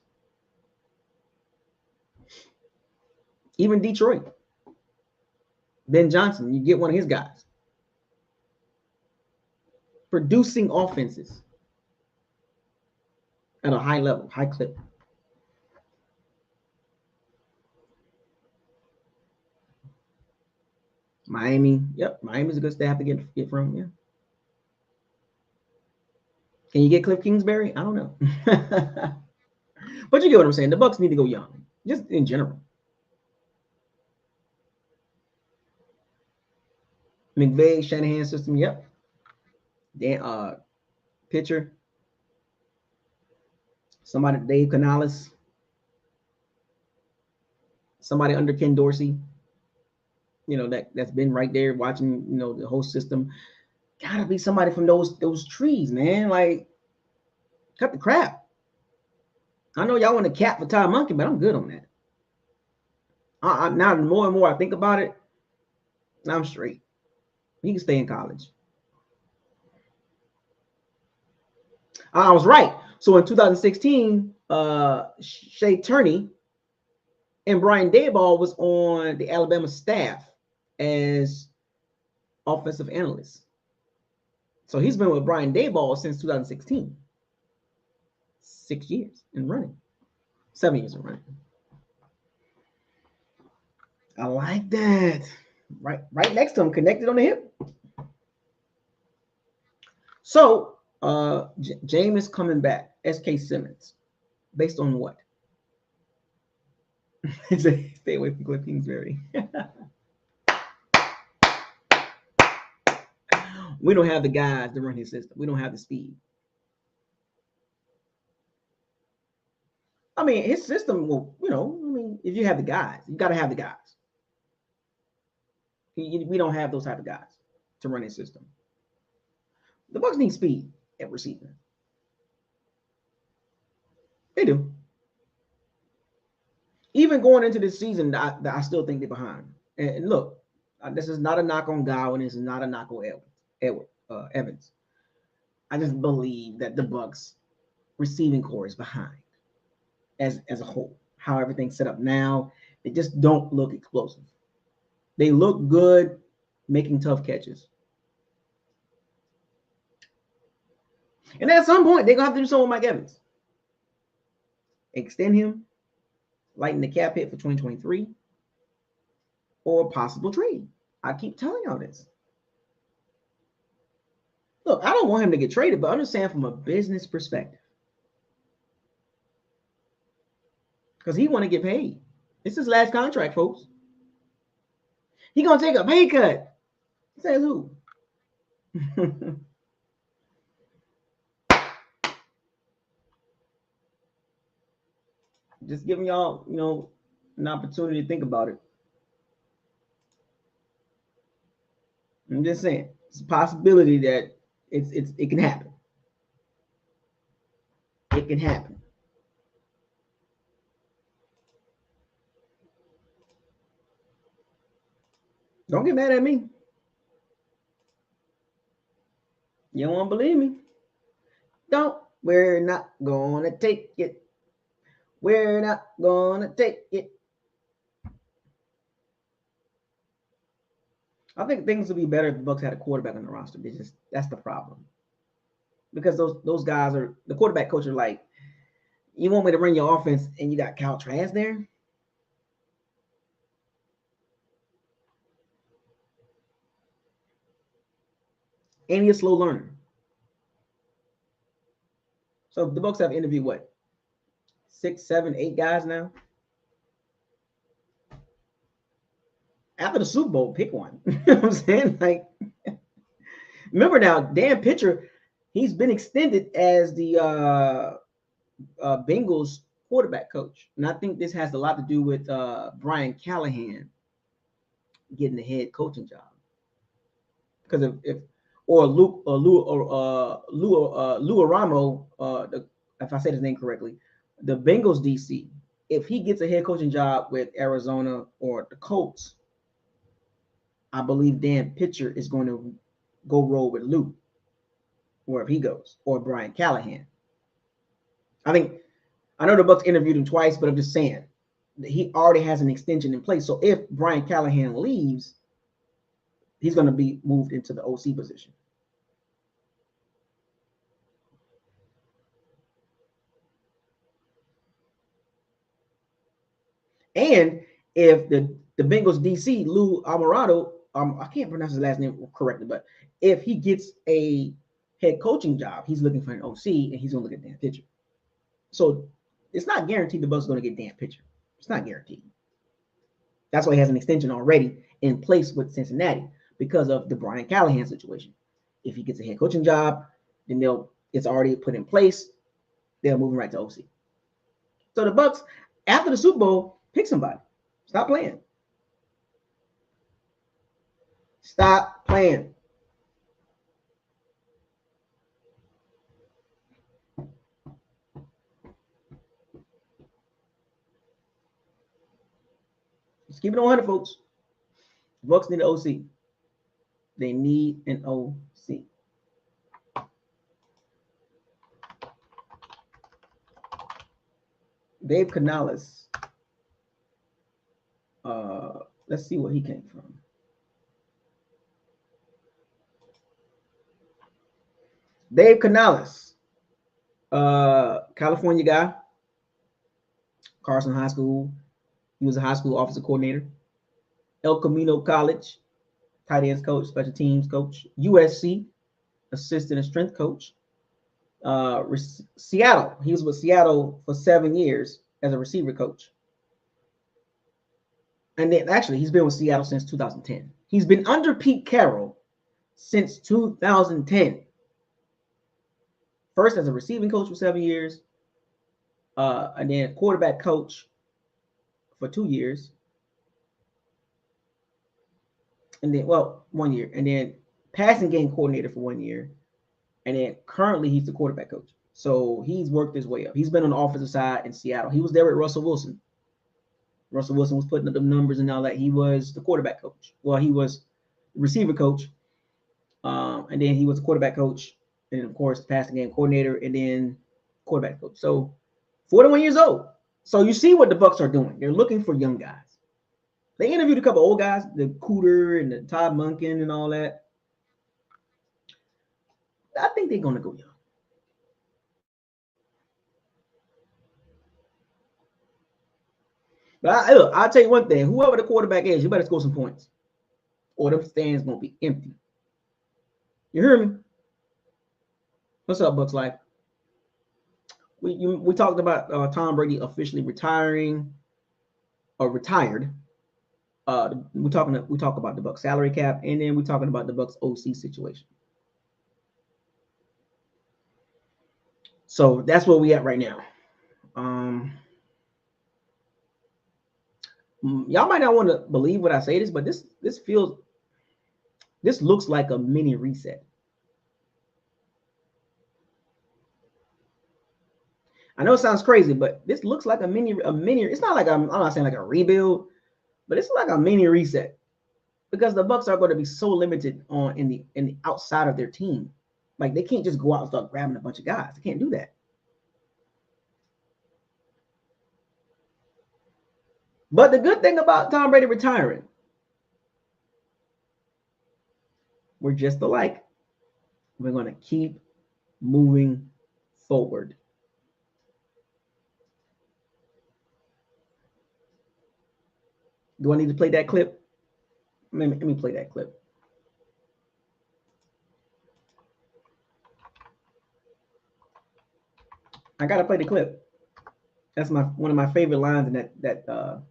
even Detroit. Ben Johnson, you get one of his guys. Producing offenses at a high level, high clip. Miami, yep, Miami's a good staff to get from, yeah. Can you get Cliff Kingsbury? I don't know. But you get what I'm saying. The Bucs need to go young, just in general. McVay, Shanahan system, yep. Dan, pitcher. Somebody, Dave Canales. Somebody under Ken Dorsey. That's been right there watching, the whole system. Gotta be somebody from those trees, man. Like, cut the crap. I know y'all want to cap for Ty Monkey, but I'm good on that. Now, the more and more I think about it, I'm straight. He can stay in college. I was right. So in 2016, Shea Turney and Brian Daboll was on the Alabama staff as offensive analysts. So he's been with Brian Daboll since 2016. 6 years in running. 7 years in running. I like that. Right next to him, connected on the hip. So James coming back. S.K. Simmons. Based on what? Stay away from Cliff Kingsbury. We don't have the guys to run his system. We don't have the speed. I mean, his system will, if you have the guys, you got to have the guys. We don't have those type of guys to run his system. The Bucs need speed at receiver. They do. Even going into this season, I still think they're behind. And look, this is not a knock on Godwin. This is not a knock on Evans. I just believe that the Bucs receiving core is behind as a whole. How everything's set up now, they just don't look explosive. They look good making tough catches. And at some point, they're going to have to do something with Mike Evans. Extend him, lighten the cap hit for 2023, or a possible trade. I keep telling y'all this. Look, I don't want him to get traded, but understand from a business perspective. Because he want to get paid. It's his last contract, folks. He going to take a pay cut. Says who? Just giving y'all, an opportunity to think about it. I'm just saying, it's a possibility that it can happen. It can happen. Don't get mad at me. You don't want to believe me? Don't. We're not gonna take it. We're not gonna take it. I think things would be better if the Bucs had a quarterback on the roster. That's the problem. Because those guys are the quarterback coach are like, You want me to run your offense and you got Kyle Trask there? And he's a slow learner. So the Bucs have interviewed what? 6, 7, 8 guys now. After the Super Bowl, pick one. You know what I'm saying? Like, remember now, Dan Pitcher, he's been extended as the Bengals quarterback coach, and I think this has a lot to do with Brian Callahan getting the head coaching job. Because if or Luke or Lou Aramo, if I said his name correctly, the Bengals DC, if he gets a head coaching job with Arizona or the Colts, I believe Dan Pitcher is going to go roll with Lou, wherever he goes, or Brian Callahan. I know the Bucs interviewed him twice, but I'm just saying he already has an extension in place. So if Brian Callahan leaves, he's going to be moved into the OC position. And if the Bengals DC, Lou Alvarado, I can't pronounce his last name correctly, but if he gets a head coaching job, he's looking for an OC, and he's going to look at Dan Pitcher. So it's not guaranteed the Bucs are going to get Dan Pitcher. It's not guaranteed. That's why he has an extension already in place with Cincinnati because of the Brian Callahan situation. If he gets a head coaching job, then it's already put in place. They'll move him right to OC. So the Bucs, after the Super Bowl, pick somebody. Stop playing. Stop playing. Just keep it on 100, folks. The Bucs need an OC. They need an OC. Dave Canales. Let's see where he came from. Dave Canales, California guy, Carson High School. He was a high school offensive coordinator. El Camino College, tight ends coach, special teams coach. USC, assistant and strength coach. Seattle, he was with Seattle for 7 years as a receiver coach. And then actually, he's been with Seattle since 2010. He's been under Pete Carroll since 2010. First as a receiving coach for 7 years, and then quarterback coach for 2 years. And then, 1 year. And then passing game coordinator for 1 year. And then currently he's the quarterback coach. So he's worked his way up. He's been on the offensive side in Seattle. He was there with Russell Wilson. Russell Wilson was putting up the numbers and all that. He was the quarterback coach. Well, he was the receiver coach. And then he was the quarterback coach. And of course, passing game coordinator and then quarterback coach. So 41 years old. So you see what the Bucs are doing. They're looking for young guys. They interviewed a couple old guys, the Cooter and the Todd Monken and all that. I think they're going to go young. But I'll tell you one thing. Whoever the quarterback is, you better score some points. Or them stands going to be empty. You hear me? What's up, Bucs Life? We talked about Tom Brady officially retiring or retired. We talk about the Bucs salary cap, and then we're talking about the Bucs OC situation. So that's where we at right now. Y'all might not want to believe what I say this, but this looks like a mini reset. I know it sounds crazy, but this looks like a mini. It's not like I'm not saying like a rebuild, but it's like a mini reset because the Bucs are going to be so limited in the outside of their team. Like they can't just go out and start grabbing a bunch of guys. They can't do that. But the good thing about Tom Brady retiring, we're just alike. We're going to keep moving forward. Do I need to play that clip? Let me play that clip. I gotta play the clip. That's one of my favorite lines in that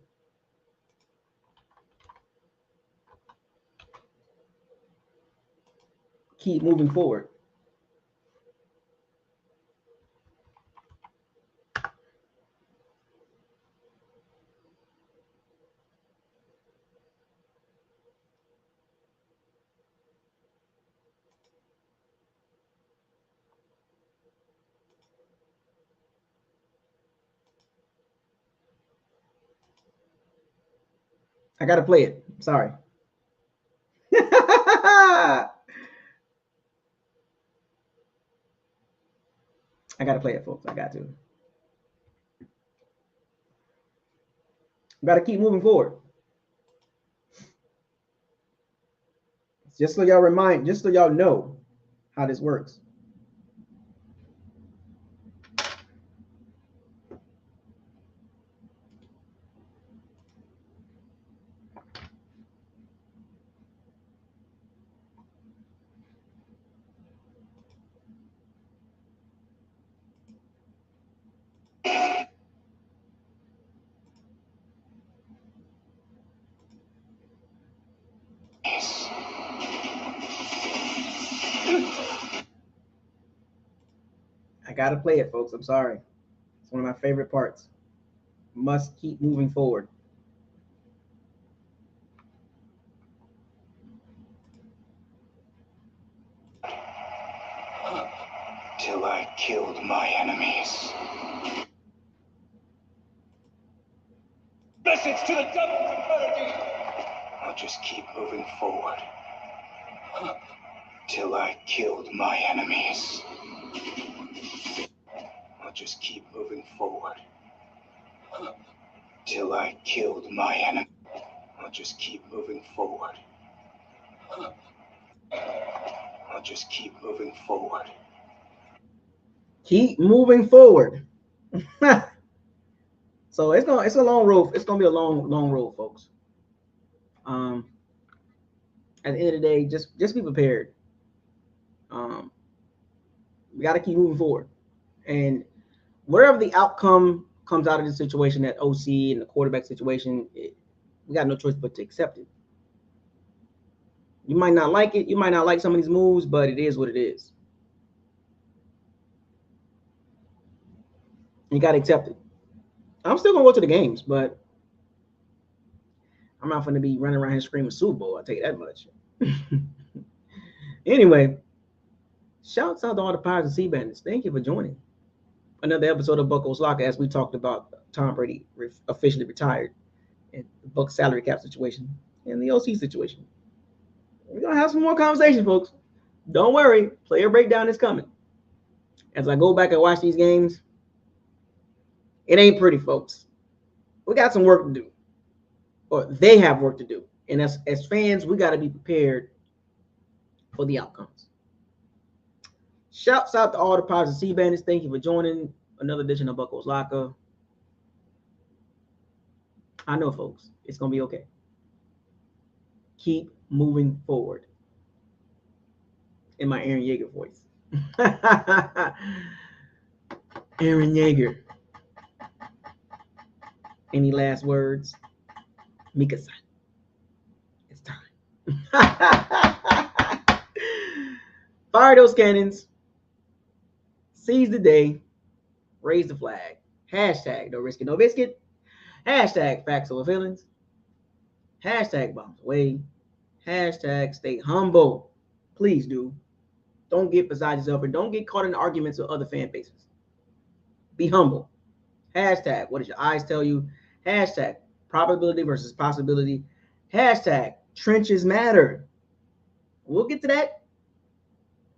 keep moving forward. I gotta play it. Sorry. I gotta play it, folks. I got to. Gotta keep moving forward. Just so y'all know how this works. I gotta play it, folks. I'm sorry. It's one of my favorite parts. Must keep moving forward. Till I killed my enemies. Message to the devil confederation. I'll just keep moving forward. Till I killed my enemies. I'll just keep moving forward. Till I killed my enemy. I'll just keep moving forward. I'll just keep moving forward. Keep moving forward. So it's a long road. It's gonna be a long road, folks. At the end of the day, just be prepared. We got to keep moving forward, and wherever the outcome comes out of this situation, that OC and the quarterback situation, we got no choice but to accept it. You might not like it. You might not like some of these moves, but it is what it is. You got to accept it. I'm still gonna go to the games, but I'm not gonna be running around here screaming Super Bowl. I'll tell you that much. Anyway, shouts out to all the Pirates and Sea Bandits. Thank you for joining another episode of Bucks Locker as we talked about Tom Brady officially retired and the Bucs salary cap situation and the OC situation. We're gonna have some more conversation, folks. Don't worry, player breakdown is coming. As I go back and watch these games, it ain't pretty, folks. We got some work to do, or they have work to do, and as fans, we got to be prepared for the outcomes. Shouts out to all the Pirates and Sea Bandits. Thank you for joining another edition of Bucks Locker. I know, folks, it's gonna be okay. Keep moving forward. In my Aaron Yeager voice. Aaron Yeager. Any last words? Mika-san. It's time. Fire those cannons. Seize the day. Raise the flag. Hashtag no risk it, no biscuit. Hashtag facts over feelings. Hashtag bombs away. Hashtag stay humble. Please do. Don't get beside yourself and don't get caught in arguments with other fan bases. Be humble. Hashtag what does your eyes tell you? Hashtag probability versus possibility. Hashtag trenches matter. We'll get to that.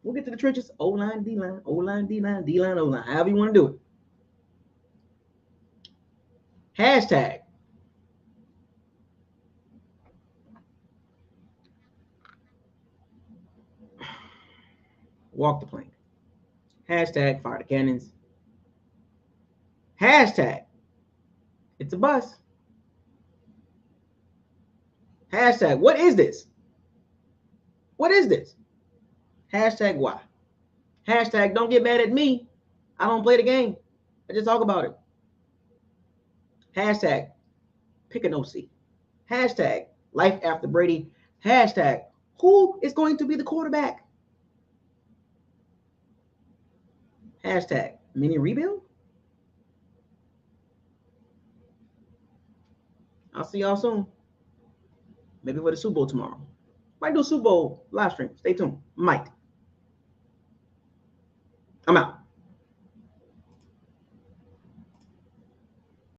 We'll get to the trenches. O-line, D-line, O-line, D-line, D-line, O-line. However you want to do it. Hashtag walk the plank. Hashtag fire the cannons. Hashtag it's a bus. Hashtag, what is this? What is this? Hashtag why? Hashtag don't get mad at me. I don't play the game. I just talk about it. Hashtag pick an OC. Hashtag life after Brady. Hashtag who is going to be the quarterback? Hashtag mini rebuild. I'll see y'all soon. Maybe for the Super Bowl tomorrow. Might do a Super Bowl live stream. Stay tuned. Might. I'm out.